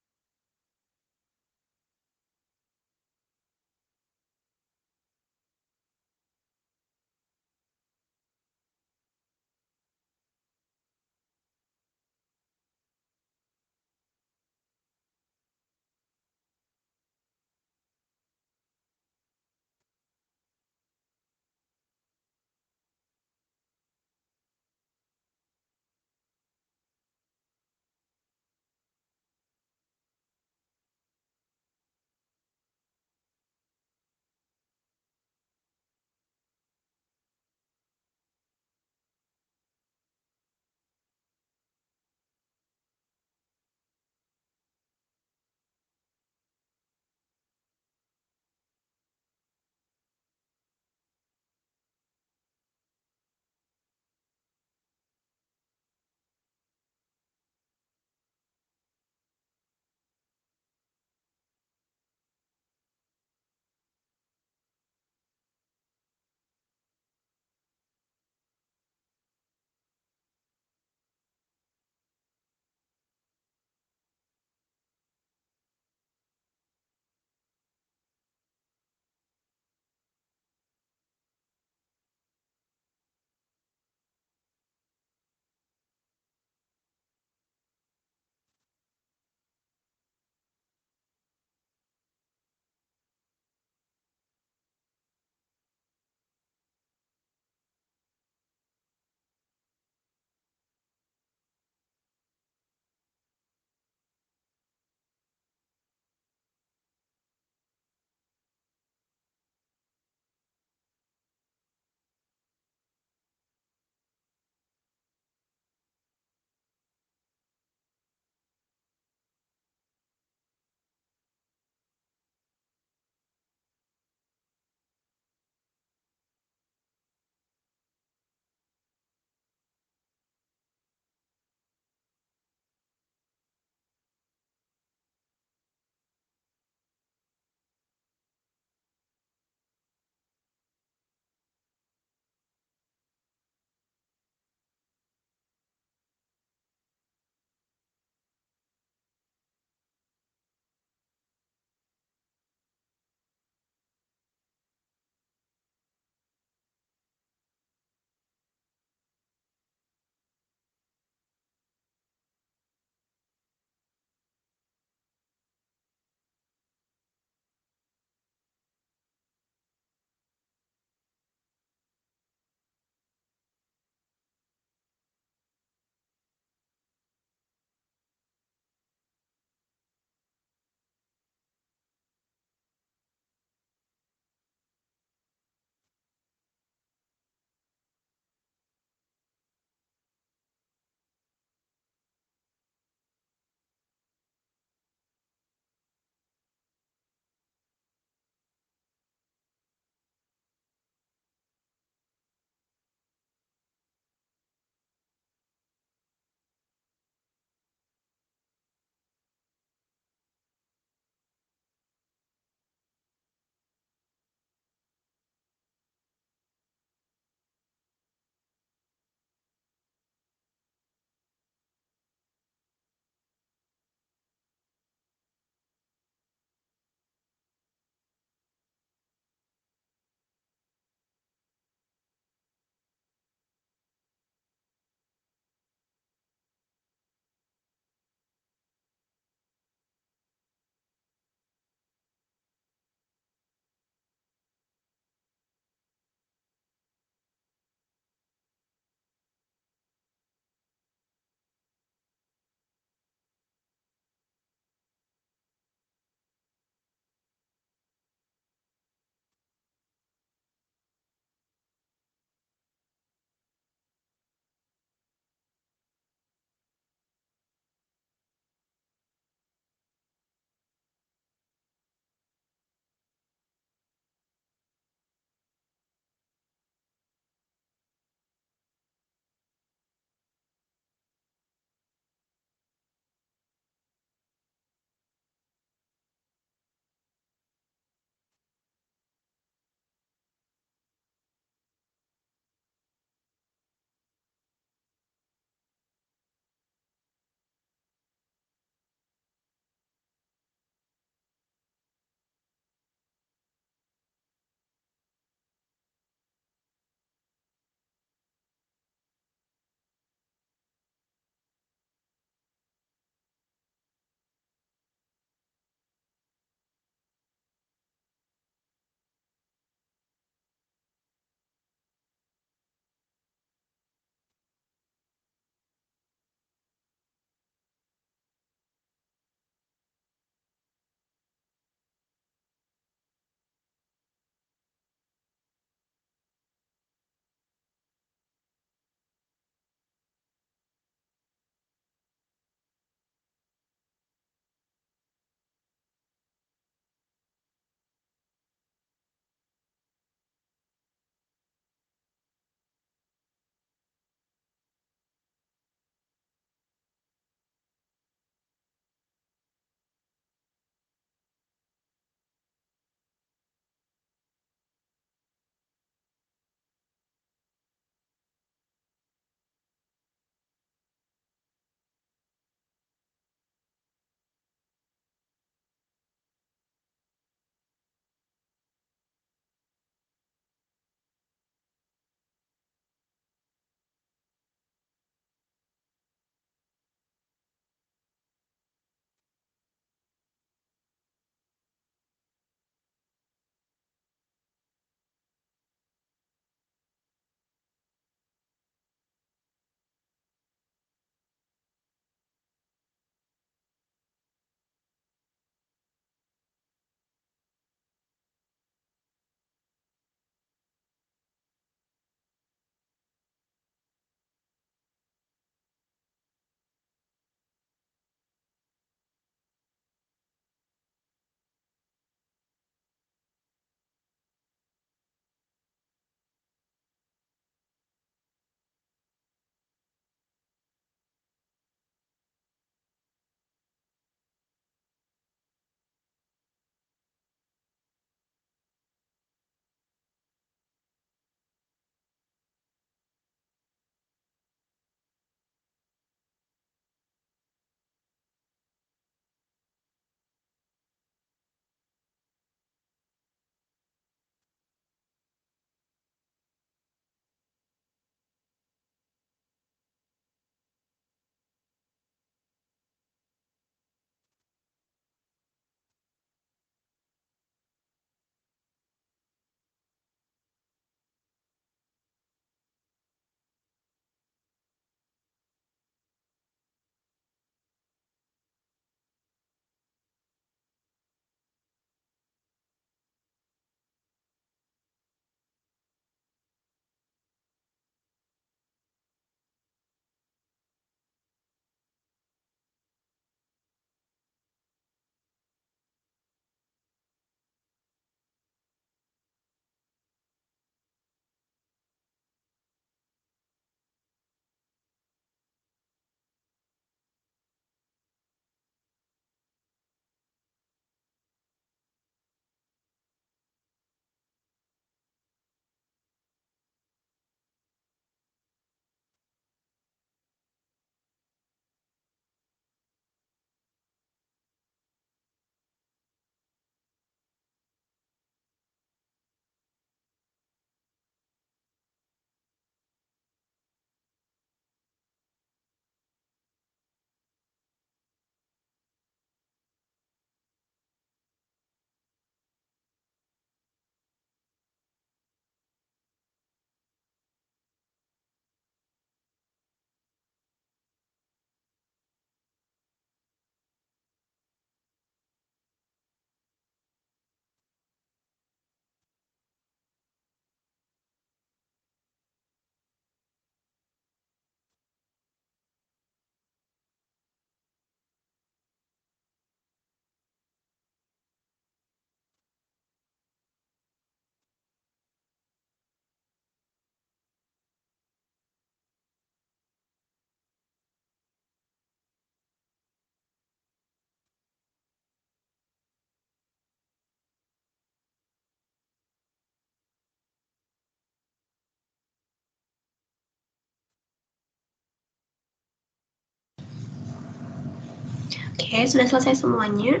Oke, sudah selesai semuanya.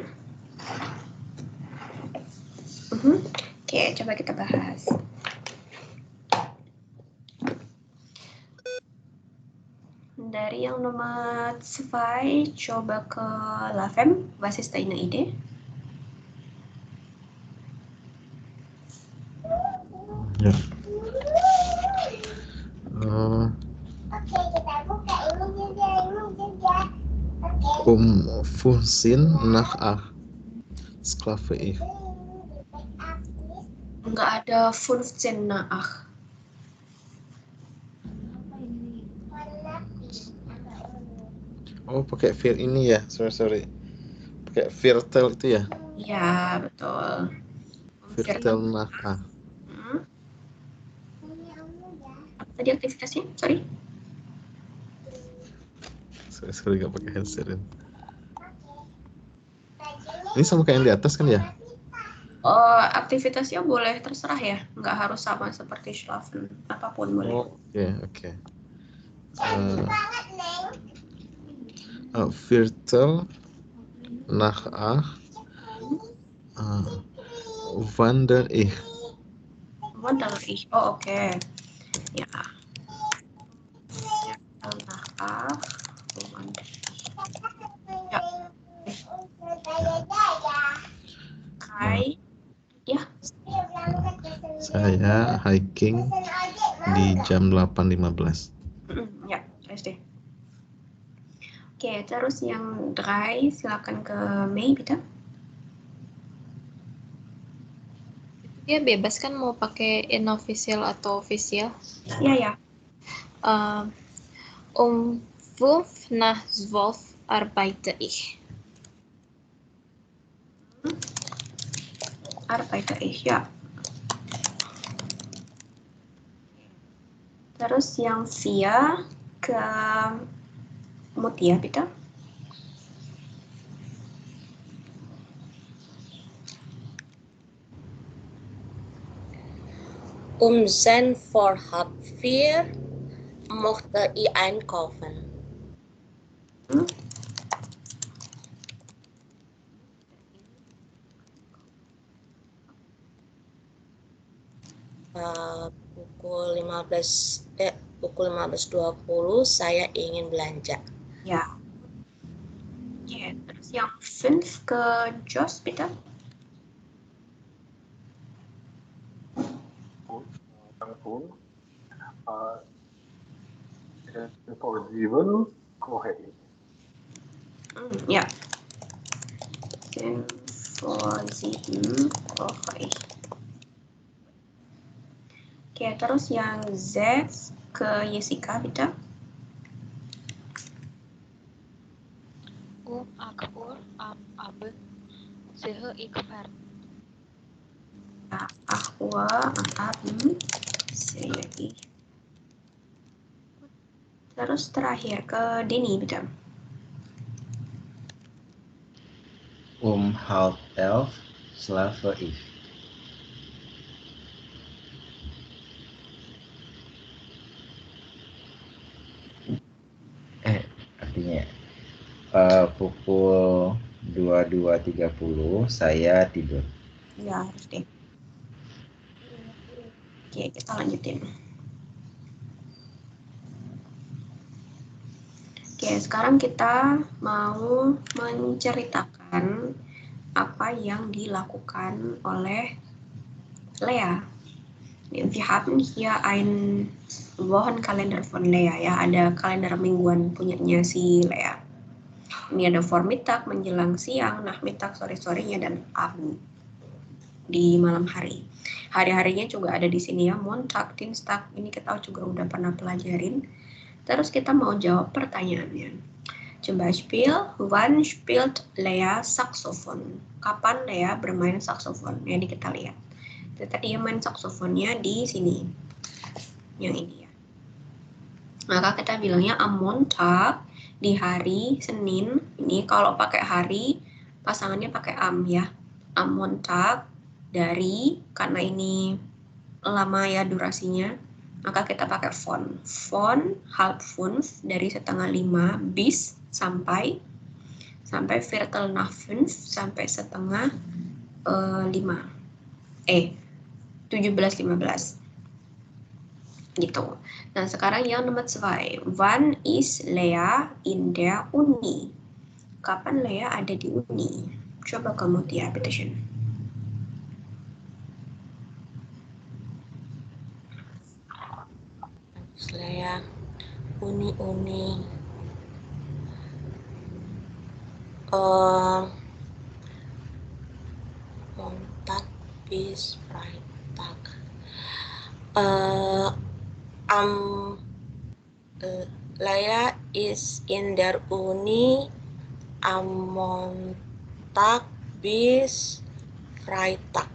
Oke, coba kita bahas. Dari yang nomor 2, coba ke Lavem, was ist deine Idee? Ya. Fungsin nach Sklave ich. Enggak ada 15 nach. Oh, pakai vir ini ya. Sorry. Pakai virtel itu ya. Ya, betul. Virtel nach a. Apa tadi aktivitasnya? Sorry. Sorry nggak pakai headset. Ini sama kayak yang di atas kan ya? Oh, aktivitasnya boleh terserah ya, nggak harus sama seperti schlafen, apapun boleh. Oh, oke. Virtel nach a. Wander ich. Oh, oke. Ya. Nach a. Ya. Hai. Ya. Saya hiking di jam 8.15. Ya, SD. Oke, terus yang 3, silakan ke Mei, bitte. Dia bebas kan mau pakai inofficial atau official? Iya. 5 nach 12 arbeite ich. Arbeite ich, ya. Terus yang 4 ke Mutia, bitte. Um 4:30 mochte ich einkaufen. Pukul 15.20 saya ingin belanja. Ya. Oke, terus yang 5 ke Jos, bitte. For 7 koche ich. Ja. For 7 koche ich. Oke, terus yang 6 ke Jessica, bitte. Acht Uhr am Abend sehe ich fern. Ja, 8 Uhr am Abend sehe ich. Terus terakhir ke Denny, bitte. 10:30 schlafe ich. Artinya pukul 22.30 saya tidur. Ya, harus deh. Oke, kita lanjutin. Oke, sekarang kita mau menceritakan apa yang dilakukan oleh Lea. Wir haben hier ein Wochenkalender von Lea, ya, ada kalender mingguan punyanya si Lea. Ini ada Vormittag, menjelang siang, Nachmittag, sore-sorenya, dan Abend, di malam hari. Hari-harinya juga ada di sini ya, Montag, Dienstag, ini kita juga udah pernah pelajarin. Terus kita mau jawab pertanyaannya. Zum Beispiel, wann spielt Lea Saxophon? Kapan Lea bermain saksofon? Ini kita lihat. Tadi dia main saksofonnya di sini. Yang ini ya. Maka kita bilangnya am Montag, di hari Senin. Ini kalau pakai hari, pasangannya pakai am ya. Am Montag, dari, karena ini lama ya durasinya, maka kita pakai von. Von 4:30, dari 4:30 bis sampai sampai Viertel nach 5 sampai setengah 5. 17:15. Gitu. Nah, sekarang yang nomor 2. Wann ist Lea in der Uni? Kapan Lea ada di Uni? Coba kamu Tia, bitte schön. Lea, Uni. Montag bis Freitag. Lea is in der Uni am Montag bis Freitag.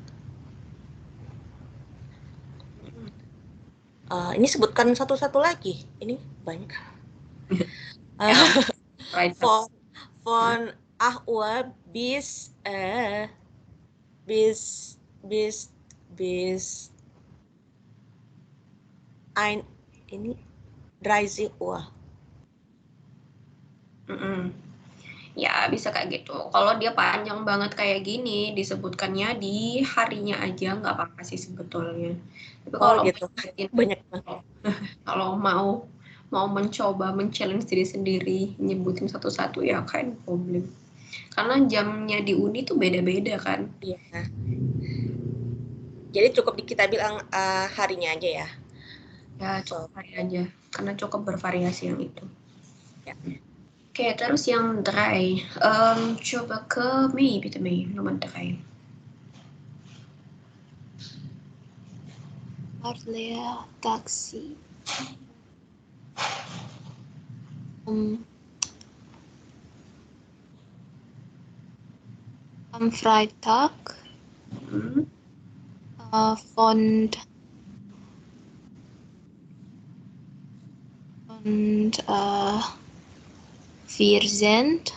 Ini sebutkan satu-satu lagi. Ini banyak. Von 8 Uhr bis ini 30 Uhr. Ya, bisa kayak gitu. Kalau dia panjang banget kayak gini, disebutkannya di harinya aja nggak apa-apa sih sebetulnya. Tapi kalau gitu. Banyak banget. Kalau mau mencoba men-challenge diri sendiri, nyebutin satu-satu ya kan problem. Karena jamnya di uni tuh beda-beda kan. Iya. Jadi cukup kita bilang harinya aja ya. Ya, cukup hari aja. Karena cukup bervariasi yang itu. Ya. Oke, terus yang 3. Coba ke Mei, bitte Mei, nomor 3. Fahrt Lea Taxi. Am Freitag von 14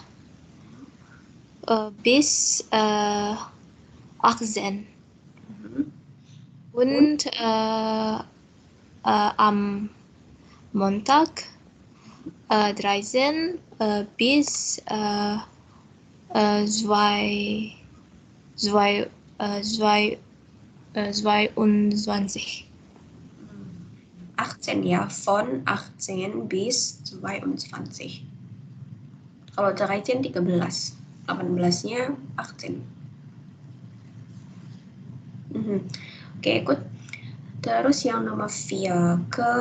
bis 18. Und am Montag 13 bis 22. 18 ya, von 18 bis 22. Kalau 13, 13. 18-nya 18. Oke, ikut. Terus yang nomor 4 ke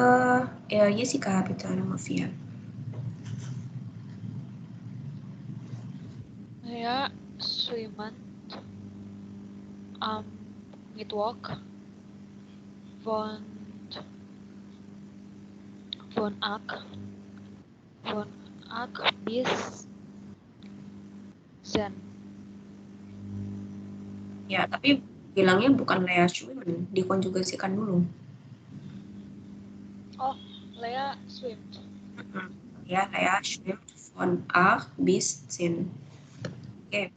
Jessica, bitte nomor 4. Ya, Suiman am Mittwoch von 8 bis 10. Ya, tapi bilangnya bukan Lea Schwimmen, dikonjugasikan dulu. Oh, Lea schwimmt. Ya, Lea schwimmt von 8 bis 10. Oke.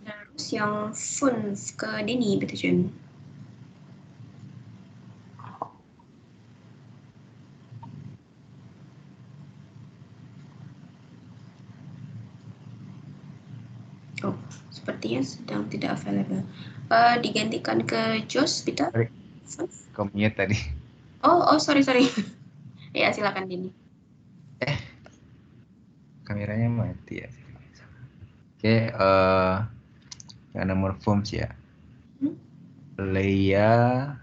Terus yang 5 ke Dini, bitte schön. Oh, sepertinya sedang tidak available. Digantikan ke Jos, bitte. Komnya tadi. Oh, sorry. Ya, silakan Dini. Kameranya mati ya. Oke, yang nomor forms ya. Lea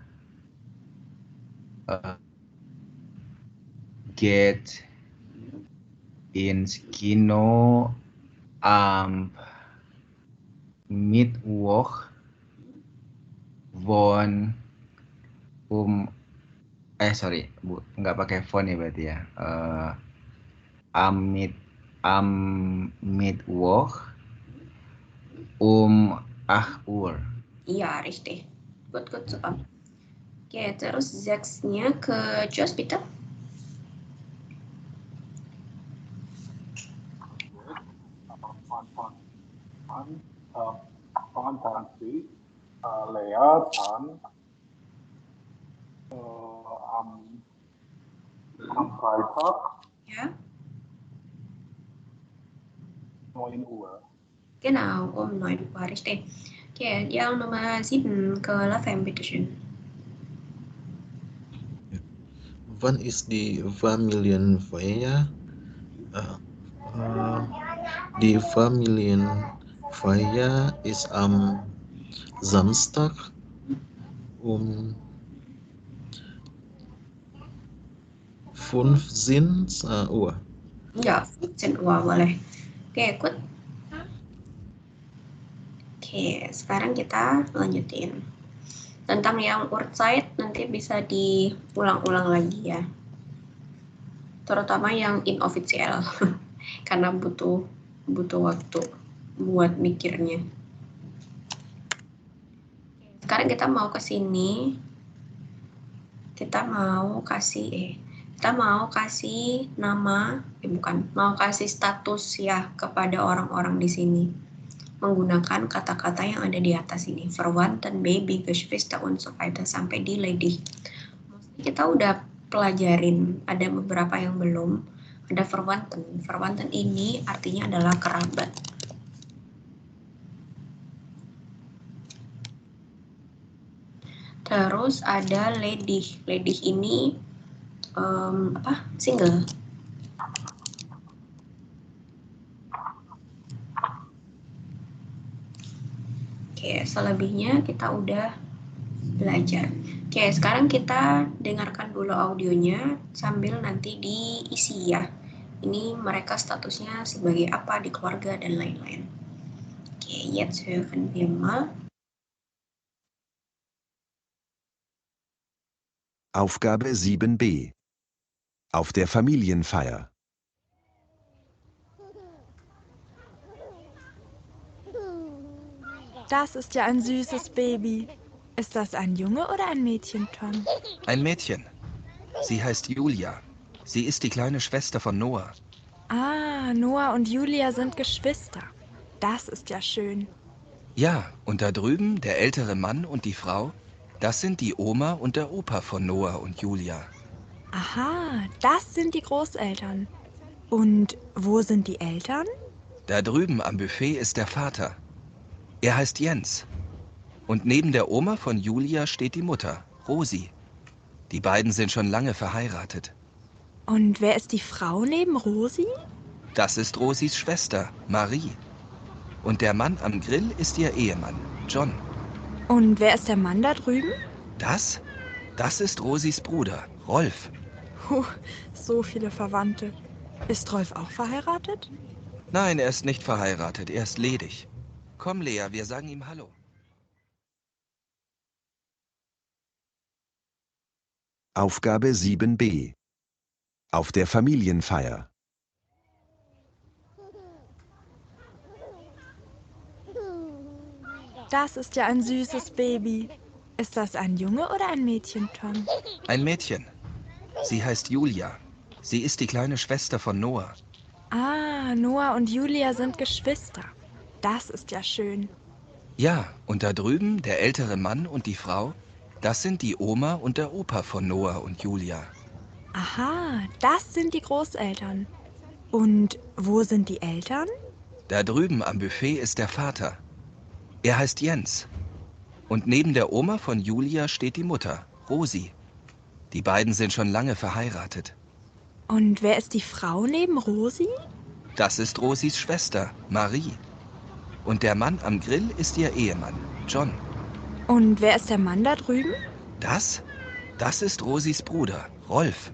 get in Skino am Mittwoch von nggak pakai phone ya berarti ya. Am Mittwoch 8 Uhr. Iya, richtig. Gut, super. Oke, terus 6-nya ke Jos, bitte. Fantasy, Lea dann am Freitag Ja. 9 Uhr. Genau, um 9 Uhr, richtig. Okay, yang Nummer 7 ke Lavem, bitteschön. Wann ist die Familienfeier? Die Familienfeier ist am Samstag um 15 Uhr. Ya, 15 Uhr boleh. Oke, ikut. Oke, sekarang kita lanjutin. Tentang yang Uhrzeit nanti bisa diulang-ulang lagi ya. Terutama yang inofficial. Karena butuh waktu buat mikirnya. Sekarang kita mau ke sini. Kita mau kasih nama, mau kasih status ya kepada orang-orang di sini. Menggunakan kata-kata yang ada di atas ini, Verwandten, Baby, Geschwister, und so weiter sampai di lady. Kita udah pelajarin, ada beberapa yang belum. Ada Verwandten. Verwandten ini artinya adalah kerabat. Terus ada lady. Lady ini single. Oke, selebihnya kita udah belajar. Oke, sekarang kita dengarkan dulu audionya sambil nanti diisi ya. Ini mereka statusnya sebagai apa di keluarga dan lain-lain. Oke, jetzt hören wir mal. Aufgabe 7b. Auf der Familienfeier. Das ist ja ein süßes Baby. Ist das ein Junge oder ein Mädchen, Tom? Ein Mädchen. Sie heißt Julia. Sie ist die kleine Schwester von Noah. Ah, Noah und Julia sind Geschwister. Das ist ja schön. Ja, und da drüben der ältere Mann und die Frau, das sind die Oma und der Opa von Noah und Julia. Aha, das sind die Großeltern. Und wo sind die Eltern? Da drüben am Buffet ist der Vater. Er heißt Jens. Und neben der Oma von Julia steht die Mutter, Rosi. Die beiden sind schon lange verheiratet. Und wer ist die Frau neben Rosi? Das ist Rosis Schwester, Marie. Und der Mann am Grill ist ihr Ehemann, John. Und wer ist der Mann da drüben? Das ist Rosis Bruder, Rolf. So viele Verwandte. Ist Rolf auch verheiratet? Nein, er ist nicht verheiratet, er ist ledig. Komm, Lea, wir sagen ihm Hallo. Aufgabe 7b. Auf der Familienfeier. Das ist ja ein süßes Baby. Ist das ein Junge oder ein Mädchen, Tom? Ein Mädchen. Sie heißt Julia. Sie ist die kleine Schwester von Noah. Ah, Noah und Julia sind Geschwister. Das ist ja schön. Ja, und da drüben der ältere Mann und die Frau, das sind die Oma und der Opa von Noah und Julia. Aha, das sind die Großeltern. Und wo sind die Eltern? Da drüben am Buffet ist der Vater. Er heißt Jens. Und neben der Oma von Julia steht die Mutter, Rosi. Die beiden sind schon lange verheiratet. Und wer ist die Frau neben Rosi? Das ist Rosis Schwester, Marie. Und der Mann am Grill ist ihr Ehemann, John. Und wer ist der Mann da drüben? Das ist Rosis Bruder, Rolf.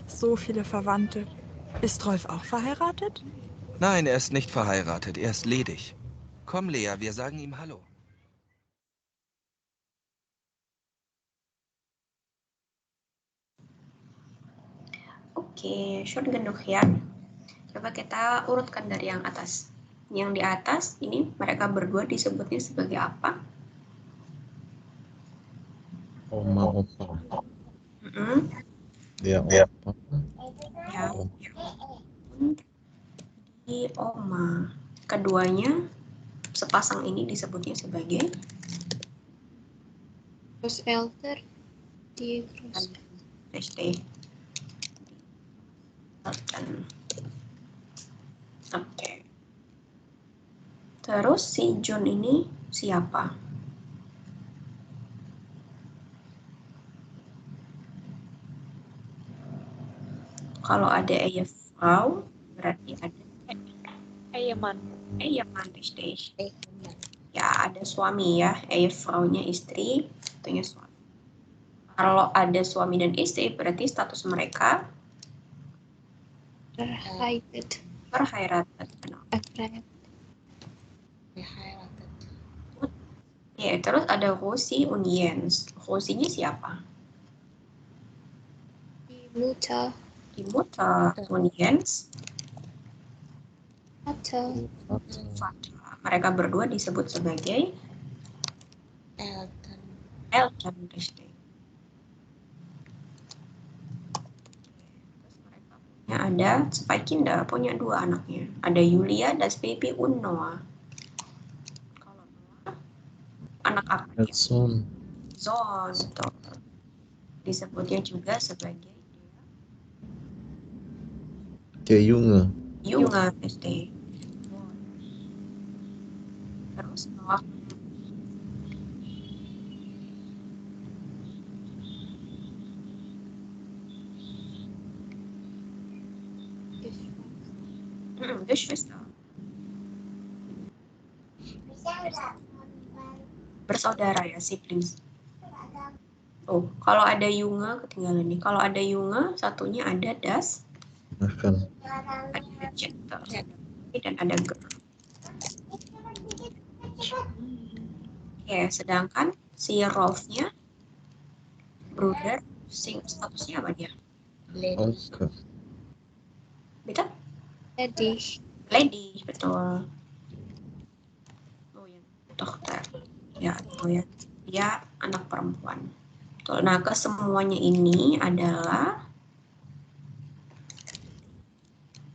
So viele Verwandte. Ist Rolf auch verheiratet? Nein, er ist nicht verheiratet, er ist ledig. Komm, Lea, wir sagen ihm Hallo. Oke, schon genug ya. Coba kita urutkan dari yang atas. Yang di atas ini mereka berdua disebutnya sebagai apa? Oma, opa. Ya. Opa. Ya. Di oma. Keduanya sepasang ini disebutnya sebagai Großeltern. Die Großeltern. Oke. Terus si Jun ini siapa? Kalau ada Frau, berarti ada Eyeman. Richtig. Ya, ada suami ya. Frau-nya istri, itunya suami. Kalau ada suami dan istri, berarti status mereka verheiratet. Ya, terus ada Rosi und Jens. Rosinya siapa? Die Mutter und Jens. Vater. Mereka berdua disebut sebagai Eltern, richtig. Ada zwei Kinder, punya 2 anaknya. Ada Julia, das Baby, und Noah. Kalau Noah, anak apa dia? Son, betul. Disebutnya juga sebagai Junge. Junge, richtig. Terus Noah Geschwister. Bersaudara ya, siblings. Oh, kalau ada Junge ketinggalan nih. Kalau ada Junge, satunya ada das. Makan. Ada Jetter. Dan ada Girl. Oke, sedangkan si Rolf-nya Bruder, statusnya apa dia? Onkel. Betul? Lady, betul. Oh ya, dokter. Ya, itu ya. Dia anak perempuan. Betul. Nah, kesemuanya ini adalah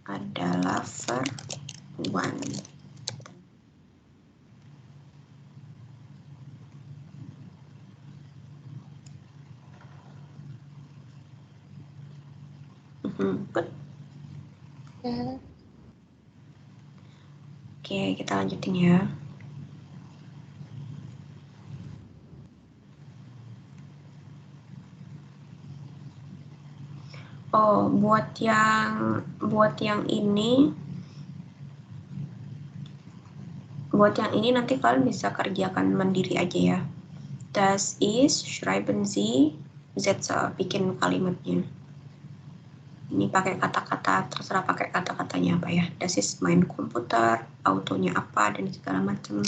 perempuan. Good. Oke, kita lanjutin ya. Oh, buat yang ini nanti kalian bisa kerjakan mandiri aja ya. Das ist, schreiben Sie, Sätze, bikin kalimatnya. Ini pakai kata-kata, terserah pakai kata-katanya apa ya. Das ist mein Computer, autonya apa, dan segala macam.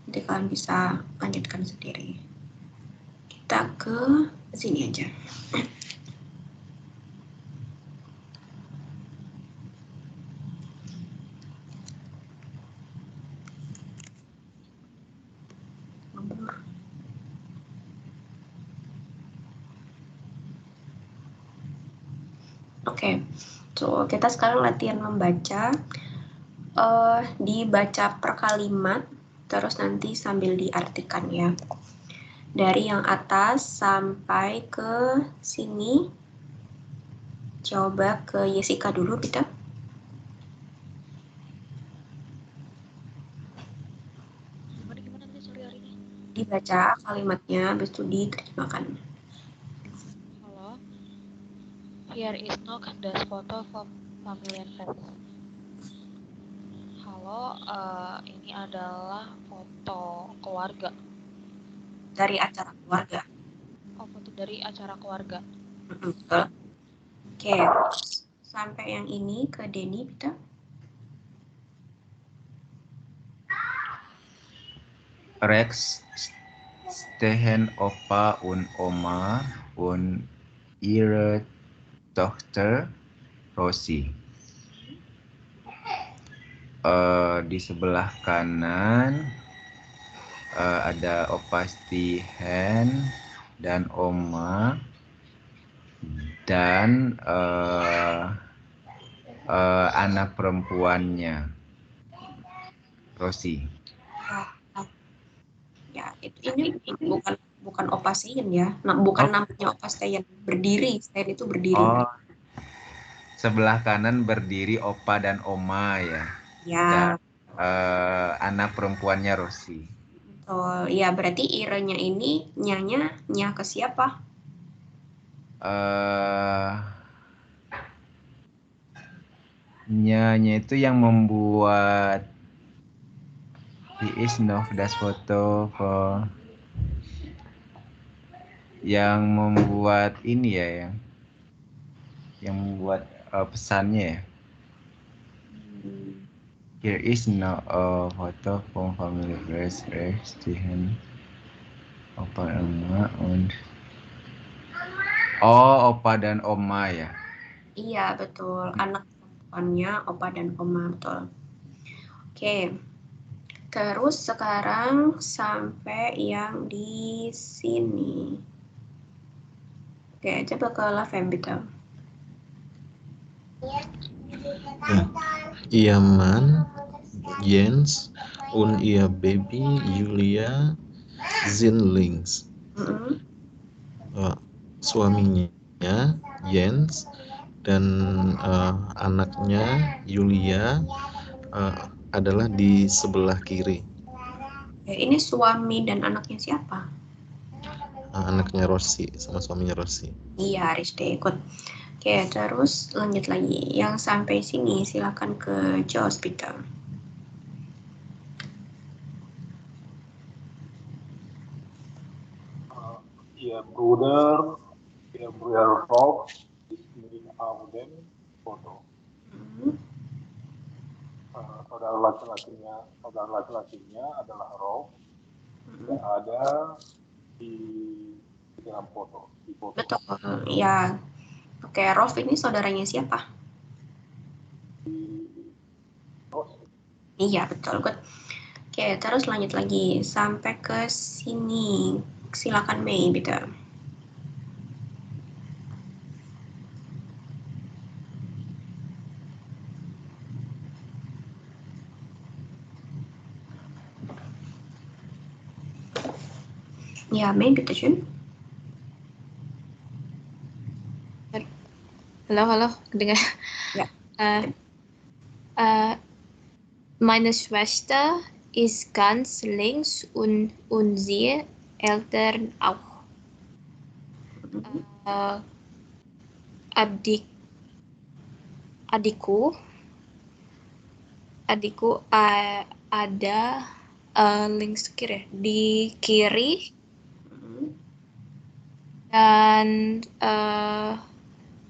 Nanti kalian bisa lanjutkan sendiri. Kita ke sini aja. Oke, so kita sekarang latihan membaca, dibaca per kalimat, terus nanti sambil diartikan ya. Dari yang atas sampai ke sini, coba ke Jessica dulu kita. Dibaca kalimatnya, habis itu diterjemahkan. Here is no das Foto from Familienfest. Halo, ini adalah foto keluarga. Dari acara keluarga. Oh, foto dari acara keluarga. Oke, sampai yang ini ke Denny, kita. Rex stehen Opa und Oma und ihre Tochter Rosi. Di sebelah kanan ada Opa Stehen dan Oma dan anak perempuannya Rosi. Ya, ini bukan Opa Stehen ya. Nah, bukan namanya Opa Stehen, berdiri. Stehen itu berdiri. Oh, sebelah kanan berdiri Opa dan Oma ya. Ya, anak perempuannya Rossi. Betul. Ya, berarti ire-nya ini nya ke siapa? Nya itu yang membuat das foto yang membuat ini ya, yang membuat pesannya ya. Here is now a photo from family Grace Stephen Opa Oma und Opa dan Oma ya. Iya, betul. Anak perempuannya Opa dan Oma, betul. Oke. Terus sekarang sampai yang di sini. Oke, coba ke Lavender. Ihr Mann, Jens, und ihr Baby, Julia, sind links. Suaminya, Jens, dan anaknya, Julia, adalah di sebelah kiri. Ini suami dan anaknya siapa? Anaknya Rossi, sama suaminya Rossi. Iya, Ariste ikut. Oke, terus lanjut lagi. Yang sampai sini silakan ke Jos, Peter. Ihr Bruder Rolf ist mit auf dem Foto. Saudara laki-lakinya adalah Rolf. Tidak ada di dalam foto. Betul, ya. Oke, Rolf ini saudaranya siapa? Iya, betul. Good. Oke, terus lanjut lagi. Sampai ke sini. Silakan Mei, bitte. Ja, Mei, bitte schön. Halo, dengar. Ja. Meine Schwester ist ganz links und sie Eltern auch. Adikku ada links kiri, di kiri, dan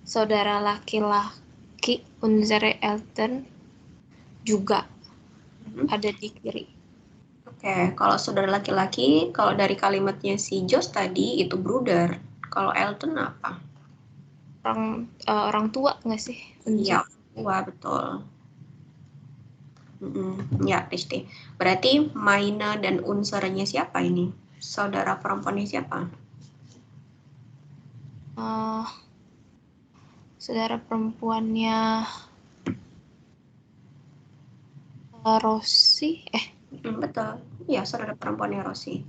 saudara laki-laki unsere Eltern juga ada di kiri. Oke, kalau saudara laki-laki, kalau dari kalimatnya si Jos tadi itu Bruder. Kalau Elton apa? Orang tua nggak sih? Iya, tua, betul. Ya, Risti. Berarti Maina dan unsurnya siapa ini? Saudara perempuannya siapa? Saudara perempuannya Rossi. Betul. Ya, saudara perempuannya Rossi.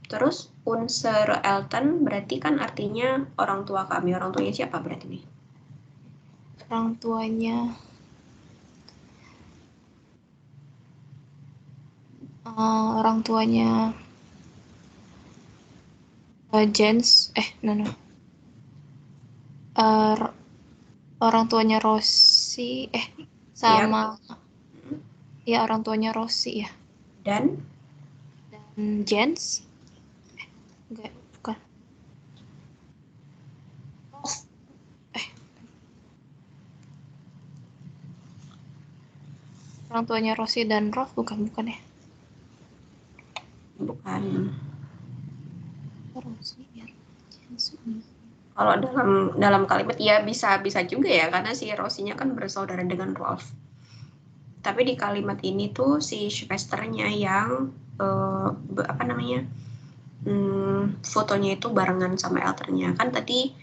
Terus unsur Elton berarti kan artinya orang tua kami. Orang tuanya siapa berarti nih? Orang tuanya Jens. Orang tuanya Rossi. Sama. Ya, orang tuanya Rossi ya. Dan Jens. Enggak, bukan. Orang tuanya Rossi dan Rolf bukan ya? Bukan. Rossi ya. Kalau dalam kalimat ya bisa juga ya, karena si Rossinya kan bersaudara dengan Rolf. Tapi di kalimat ini tuh si Schwesternya yang fotonya itu barengan sama Elternya. Kan tadi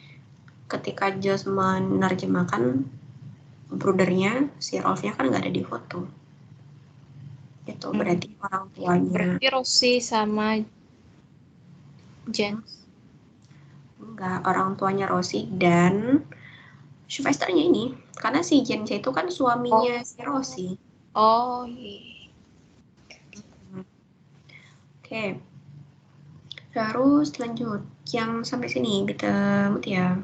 ketika Jos menerjemahkan brudernya, si Rolfnya kan nggak ada di foto. Itu berarti orang tuanya. Berarti Rossi sama Jens. Enggak, orang tuanya Rossi dan Schwesternya ini. Karena si Jens itu kan suaminya si Rossi. Oh, iya. Oke. Terus lanjut. Yang sampai sini kita ya.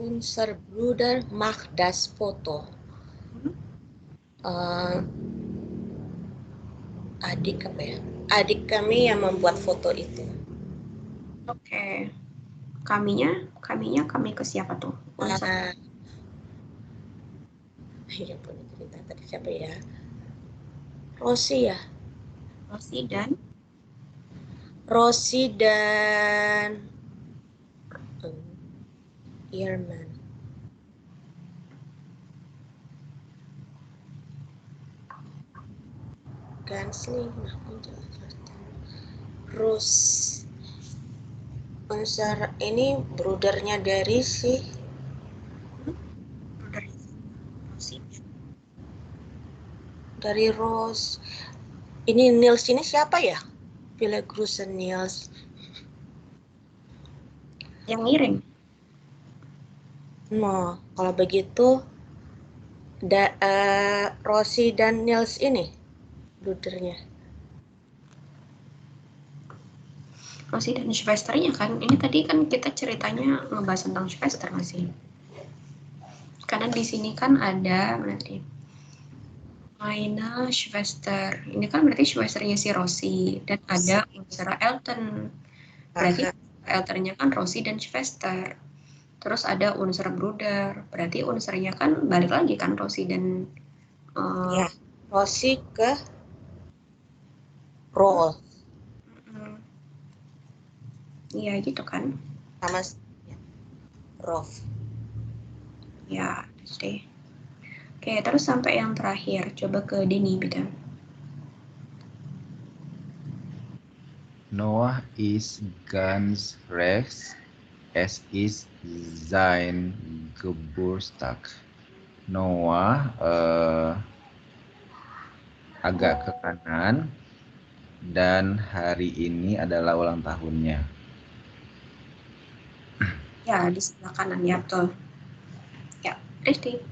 Unser Bruder macht das Foto. Adik apa ya? Adik kami yang membuat foto itu. Oke. Kaminya kami ke siapa tuh? Ya punya cerita tadi siapa ya? Rosi ya. Rosi dan Irman. Gansling, Unser ini brudernya dari si dari Rose. Ini Nils ini siapa ya? Ville Grusen Nils. Yang miring. No, kalau begitu Rosi dan Nils ini brudernya. Rosi dan Schwesternya kan, ini tadi kan kita ceritanya ngebahas tentang Schwester masih. Karena di sini kan ada berarti Meine Schwester. Ini kan berarti Schwesternya si Rosi dan ada unsur Elton. Berarti Eltonnya kan Rosi dan Schwester. Terus ada unsur Bruder. Berarti unsurnya kan balik lagi kan Rosi dan ya, Rosi ke Roll. Iya gitu kan. Sama Rolf. Ya, deh. Oke, terus sampai yang terakhir. Coba ke Denny, bitte. Noah ist ganz rechts. Es ist sein Geburtstag. Noah agak ke kanan dan hari ini adalah ulang tahunnya. Ya, di sebelah kanan, ya betul. Ya, richtig.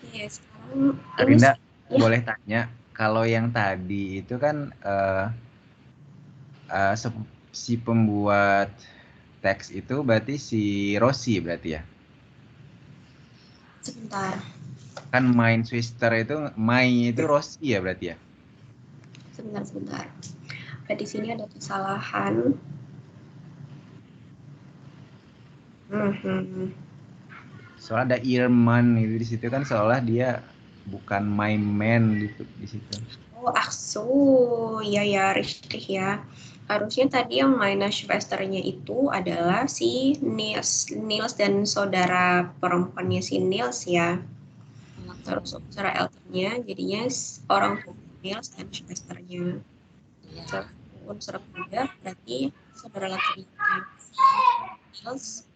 Oke, sekarang Rinda, ya. boleh tanya, kalau yang tadi itu kan si pembuat teks itu berarti si Rosi berarti ya? Sebentar. Kan main Twister itu, main itu Rosi ya berarti ya? Sebentar. Di sini ada kesalahan. Soalnya ada Irman itu di situ kan seolah dia bukan main man di situ. Oh, ach so. Ya, richtig ya. Harusnya tadi yang Meine Schwesternya itu adalah si Nils dan saudara perempuannya si Nils ya. Terus saudara Eltonnya jadinya orang tua Nils dan Schwesternya. Terus unsur Bruder berarti saudara laki-lakinya si Nils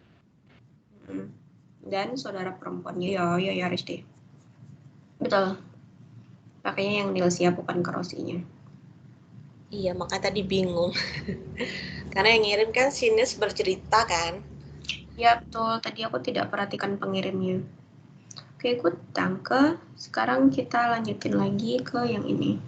dan saudara perempuannya ya Rizky. Betul. Pakainya yang Nils ya, bukan Rosinya. Iya, makanya tadi bingung. Karena yang ngirim kan si Nils bercerita kan. Ya betul, tadi aku tidak perhatikan pengirimnya. Oke, good, danke. Sekarang kita lanjutin lagi ke yang ini.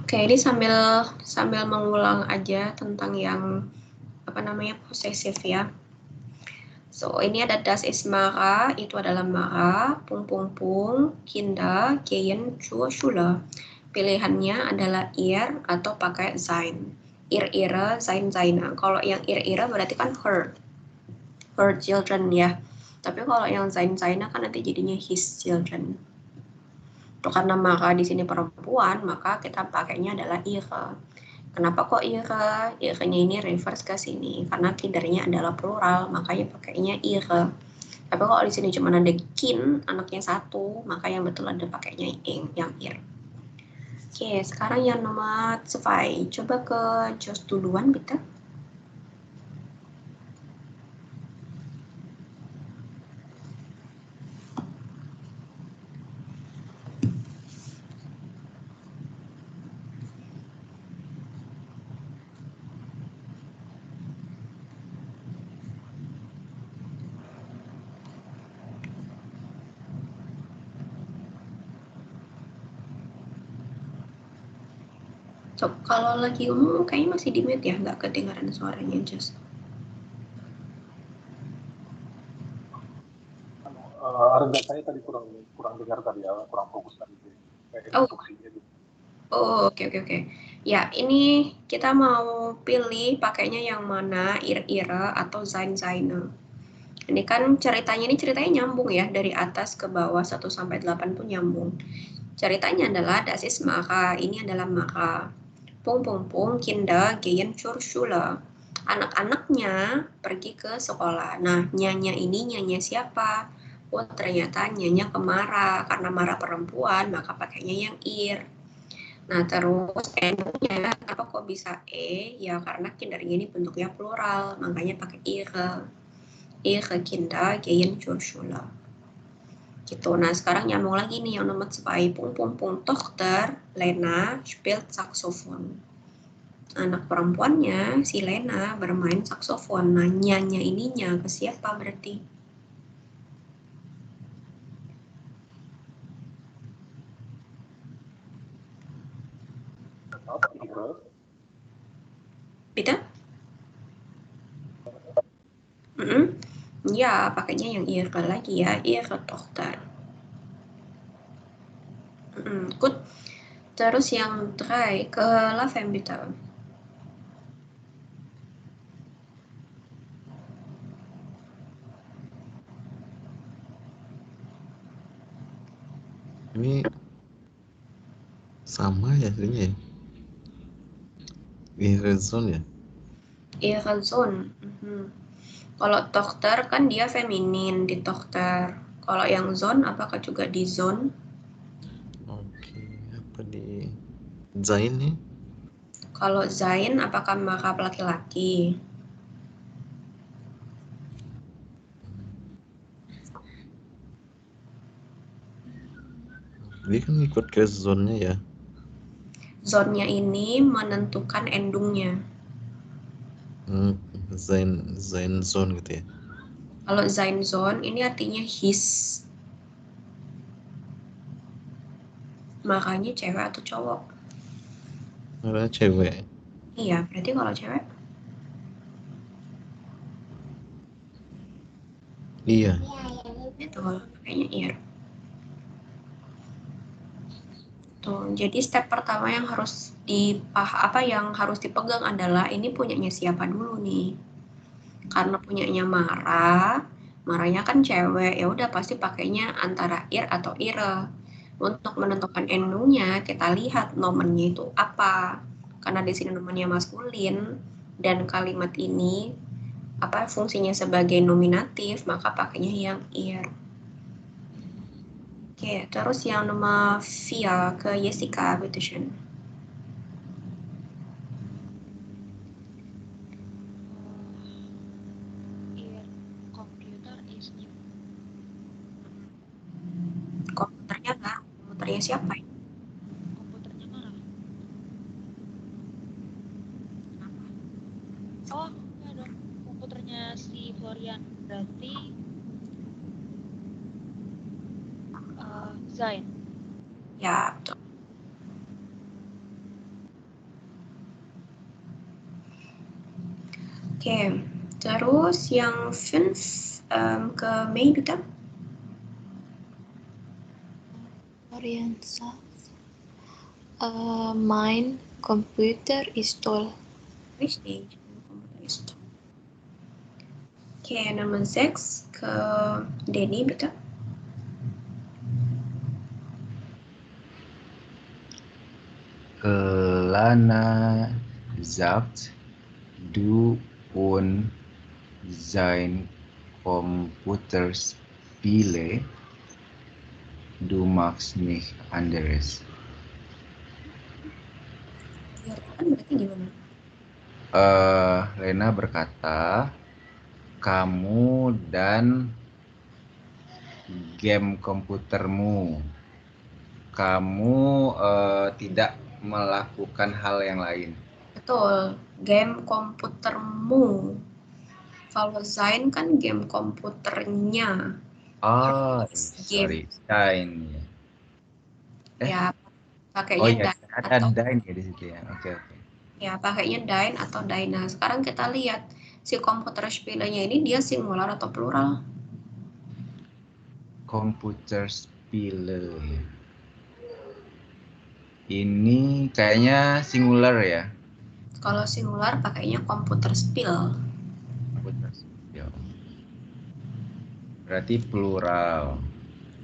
Oke, ini sambil mengulang aja tentang yang posesif ya. So, ini ada das ist Mara, itu adalah Mara, Kinder gehen zur Schule. Pilihannya adalah ihr atau pakai sein. Ihre, seine. Kalau yang ihre berarti kan her children ya. Tapi kalau yang seine kan nanti jadinya his children. Karena Mara di sini perempuan, maka kita pakainya adalah ihre. Kenapa kok ihre? Ihre-nya ini reverse ke sini karena kindernya adalah plural, makanya pakainya ihre. Tapi kalau di sini cuma ada kin, anaknya satu, maka yang betul ada pakainya yang ir. Oke, sekarang yang nomor 2. Coba ke Jos duluan, bitte. So, kalau lagi ngomong kayaknya masih di mute ya, nggak kedengaran suaranya Just. Arda, saya tadi kurang dengar tadi ya, kurang fokus tadi kayak instruksinya gitu. Oh, oke. Ya, ini kita mau pilih pakainya yang mana, ir-ire atau sein-seine. Ini kan ceritanya nyambung ya, dari atas ke bawah 1 sampai 8 pun nyambung. Ceritanya adalah das ist Mara, ini adalah Mara. Kinder gehen zur Schule. Anak-anaknya pergi ke sekolah. Nah, nyanya ini nyanya siapa? Oh, ternyata nyanya ke Mara. Karena Mara perempuan, maka pakainya yang ir. Nah, terus N-nya, kenapa kok bisa E? Ya, karena kindernya ini bentuknya plural, makanya pakai ihre. Ihre Kinder gehen zur Schule. Gitu. Nah, sekarang nyambung lagi nih yang nomor 2. Tochter Lena spielt Saxophon. Anak perempuannya, si Lena, bermain saksofon. Nah, nyanya ininya ke siapa berarti? Peter? Ya, pakainya yang ihre lagi ya, ihre Tochter. Good. Terus yang 3, ke Lavem bitte. Ini sama ya jadinya ya? Ihre Sohn ya? Ihre Sohn. Kalau Tochter kan dia feminin di Tochter. Kalau yang Sohn apakah juga di Sohn? Oke, apa di Zain nih? Kalau Zain apakah maka laki-laki? Dia kan ikut ke zone-nya ya. Zone-nya ini menentukan endungnya. Zain zone gitu ya. Kalau Zain zone ini artinya his. Makanya cewek atau cowok? Ada cewek. Iya, berarti kalau cewek? Iya. Betul, kayaknya iya. Tuh, jadi step pertama yang harus yang harus dipegang adalah ini punyanya siapa dulu nih. Karena punyanya Maranya kan cewek, ya udah pasti pakainya antara ir atau ire. Untuk menentukan endungnya, kita lihat nomennya itu apa. Karena di sini nomennya maskulin dan kalimat ini fungsinya sebagai nominatif, maka pakainya yang ir. Oke, terus yang nomor 4 ke Jessica, bitteschön. Komputernya nggak? Komputernya siapa ya? Komputernya Mara. Oh, ya dong. Komputernya si Florian. Berarti Zain. Ya, betul. Oke, terus yang 5 ke Mei, bitte. Florian sagt, mein Computer ist toll. Richtig, Computer ist toll. Oke, nomor 6 ke Denny, bitte. Lana sagt, du und sein Computerspiele, du magst nicht anderes. Diartikan berarti gimana? Lena berkata, kamu dan game komputermu, kamu tidak melakukan hal yang lain. Betul, game komputermu. Kalau Zain kan game komputernya. Oh, sorry, Zain. Ya, Oh Pakainya iya, dine ada atau dine ya di situ ya. Oke, oke. ya pakainya dine atau dina. Sekarang kita lihat si komputer spiele-nya ini dia singular atau plural? Komputer Spiele. Ini kayaknya singular ya. Kalau singular pakainya komputer spiel. Komputer Spiel. Berarti plural.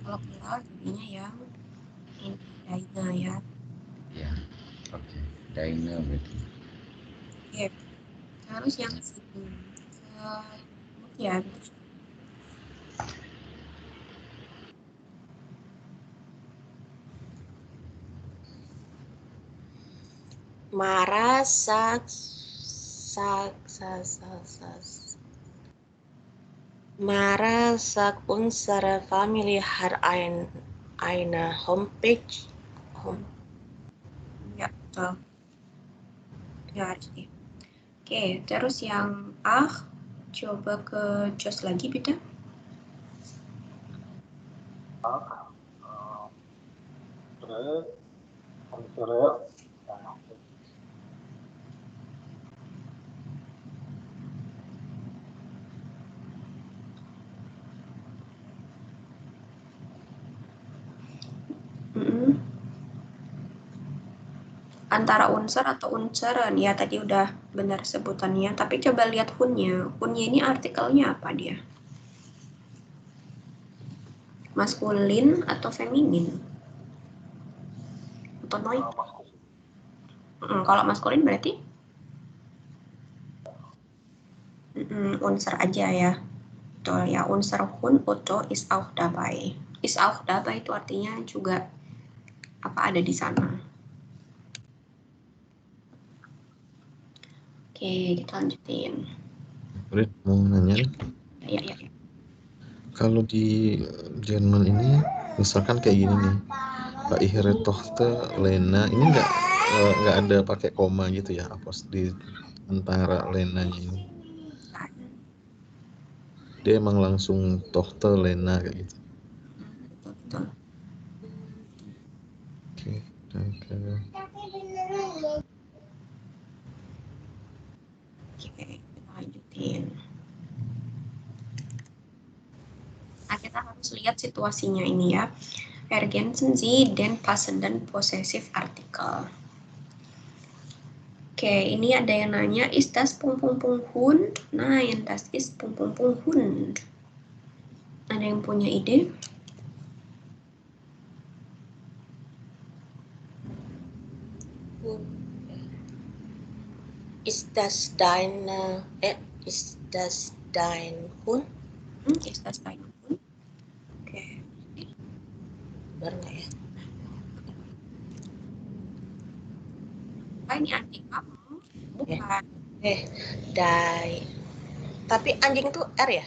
Kalau plural jadinya yang ini dina ya. Ya. Oke. Dine berarti. Oke. Terus yang ya Mara sagt unsere Familie hat eine Homepage. Ya, betul. Ya, Rizky. Oke, terus yang coba ke Jos lagi, Bida. unsere Antara unsur atau unseren ya tadi udah benar sebutannya, tapi coba lihat hunnya. Hunnya ini artikelnya apa dia? Maskulin atau feminin? Atau noid? Kalau maskulin berarti unsur aja ya. Betul ya, unsur hun Otto ist auch dabei. Ist auch dabei itu artinya juga apa ada di sana. Oke, kita lanjutin. Rit, mau nanya nih. Ya. Kalau di Jerman ini, misalkan kayak gini nih, Pak Ihre Tochter Lena, ini nggak ada pakai koma gitu ya, apos di antara Lenanya ini. Dia emang langsung Tochter Lena kayak gitu. Betul. Oke, danke. Oke, kita lanjutin. Nah, kita harus lihat situasinya ini ya. Ergänzen Sie den passenden Possessive Artikel. Oke, ini ada yang nanya, ist das ... Hund? Nein, das ist ... Hund. Ada yang punya ide? Ist das dein Hund? Ist das dein Hund? Oke. Benar nggak ya? Ini anjing kamu? Bukan. Tapi anjing itu R ya?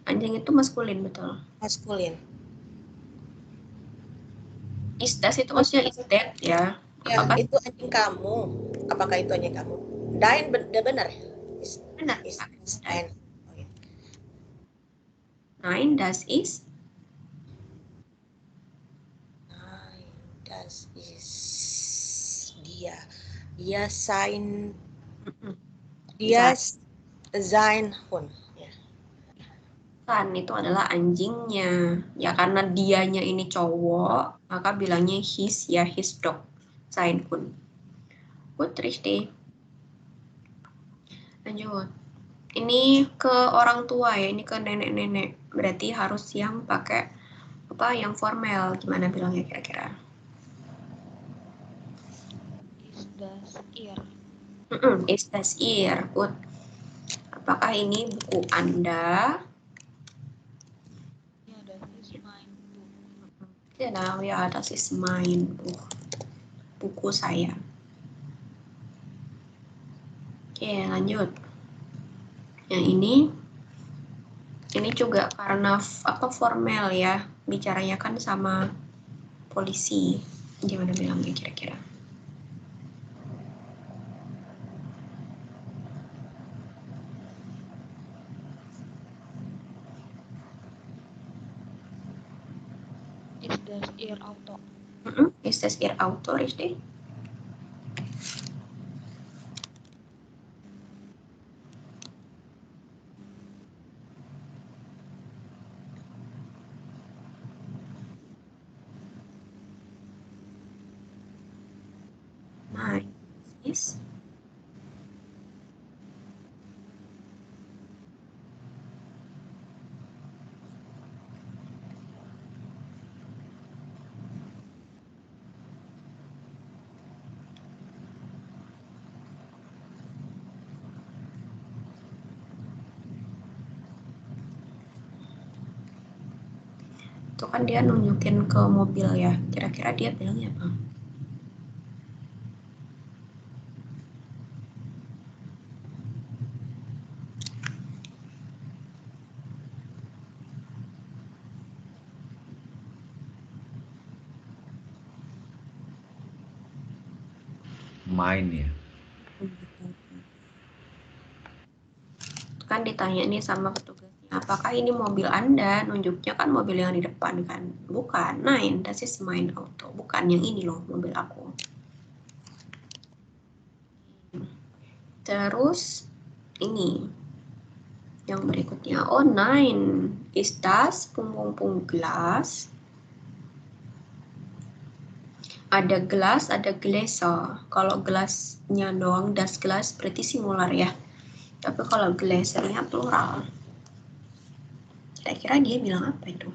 Anjing itu maskulin, betul. Maskulin. Is das itu maksudnya is that ya? Ya, itu anjing kamu. Apakah itu anjing kamu? Dain benar? Benar. Dain. Nein, das ist. Das ist dia. Dia sein Hund. Kan itu adalah anjingnya. Ya karena dianya ini cowok, maka bilangnya his ya, his dog. Sein Hund. Gut, richtig. Lanjut. Ini ke orang tua ya, ini ke nenek-nenek. Berarti harus yang pakai apa yang formal. Gimana bilangnya kira-kira? Ist das ihr? Ist das ihr? Good. Apakah ini buku Anda? Ja, das ist mein Buch. Genau, ya, das ist mein Buch. Buku saya. Oke, lanjut. Yang ini juga karena formal ya, bicaranya kan sama polisi. Gimana bilangnya kira-kira? Ist das ihr Auto? Ist das Ihr Auto, richtig? Nein, ist itu kan dia nunjukin ke mobil ya, kira-kira dia bilangnya apa? Main ya. Kan ditanya nih sama petugasnya, apakah ini mobil Anda? Nunjuknya kan mobil yang di depan kan. Bukan, nein, das ist mein Auto. Bukan yang ini loh, mobil aku. Terus ini yang berikutnya, oh nein, ist das Glas? Ada gelas, ada Gläser. Kalau gelasnya doang, das Glas berarti singular ya. Tapi kalau Gläsernya plural. Kira-kira dia bilang apa itu?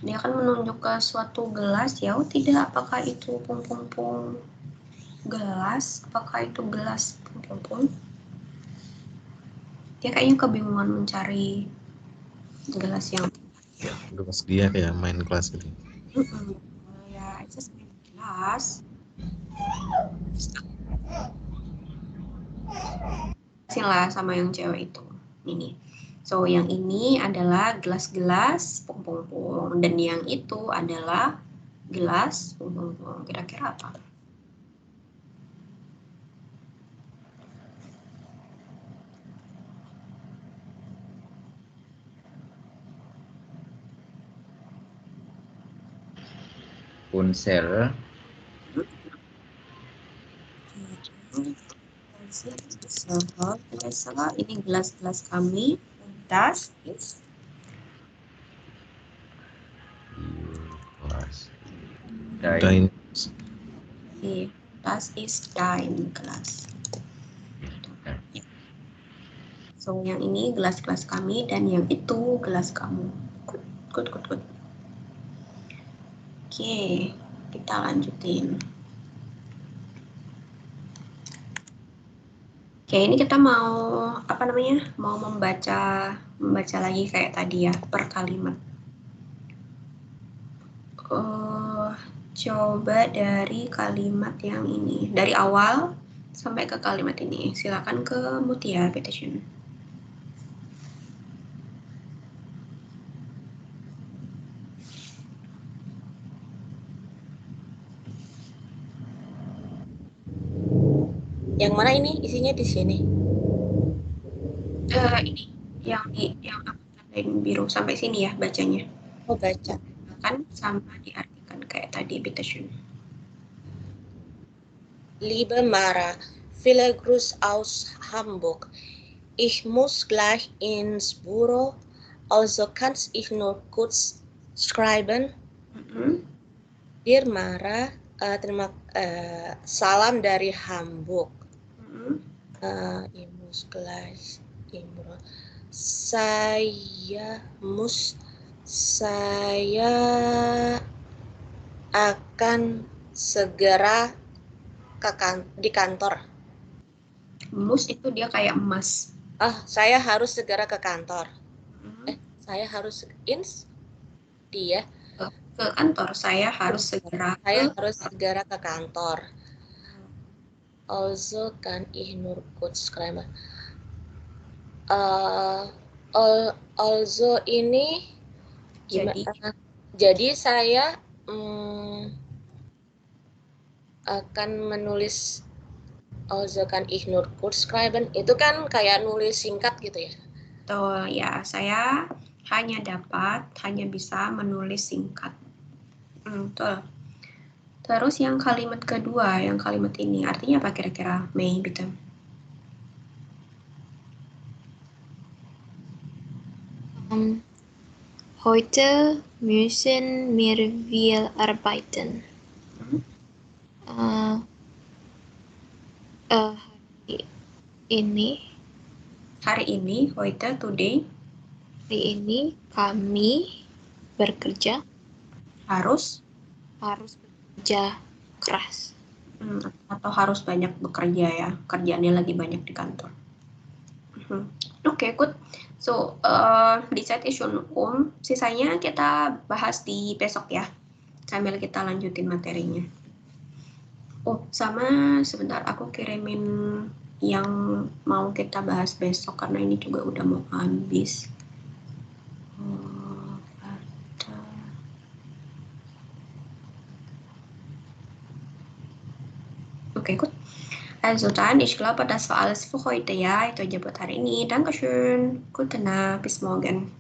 Dia akan menunjuk ke suatu gelas ya, tidak, apakah itu pung gelas, apakah itu gelas pung. Dia kayaknya kebingungan mencari gelas yang Gelas dia kayak main kelas gitu. ya, itu sebenarnya gelas. Sila sama yang cewek itu. Ini. So, yang ini adalah gelas-gelas pung, dan yang itu adalah gelas pung. Kira-kira apa? Unsel. Ini gelas-gelas kami. Das ist Dein. Das ist dein Glas. So, yang ini gelas-gelas kami dan yang itu gelas kamu. Good. Oke, kita lanjutin. Oke, ini kita mau mau membaca lagi kayak tadi ya, per kalimat. Coba dari kalimat yang ini, dari awal sampai ke kalimat ini. Silakan ke Mutia, petition. Yang mana ini? Isinya di sini. Ini yang aku tandain biru sampai sini ya bacanya. Oh, baca. Kan sama diartikan kayak tadi, petition. Liebe Mara, viele Grüße aus Hamburg. Ich muss gleich ins Büro, also kannst ich nur kurz schreiben. Dear Mara, salam dari Hamburg. Saya akan segera di kantor. Mus itu dia kayak emas. Saya harus segera ke kantor. Saya harus ke kantor. Saya harus segera ke kantor. Also kann ich nur kurz schreiben. Also ini gimana? Jadi saya akan menulis. Also kann ich nur kurz schreiben. Itu kan kayak nulis singkat gitu ya? Tuh ya, saya hanya bisa menulis singkat. Tuh. Terus yang kalimat kedua, yang kalimat ini artinya apa kira-kira, Mei, bitte? Heute müssen wir viel arbeiten. Hari ini, heute, today. Hari ini kami bekerja. Harus bekerja keras. Atau harus banyak bekerja ya, kerjaannya lagi banyak di kantor. Oke, good. So, die Zeit ist schon sisanya kita bahas di besok ya, sambil kita lanjutin materinya. Sama sebentar, aku kirimin yang mau kita bahas besok karena ini juga udah mau habis. Oke, gut. Also dann, ich glaube, das war alles für heute ya. Itu aja buat hari ini. Dankeschön. Gute Nacht, bis morgen.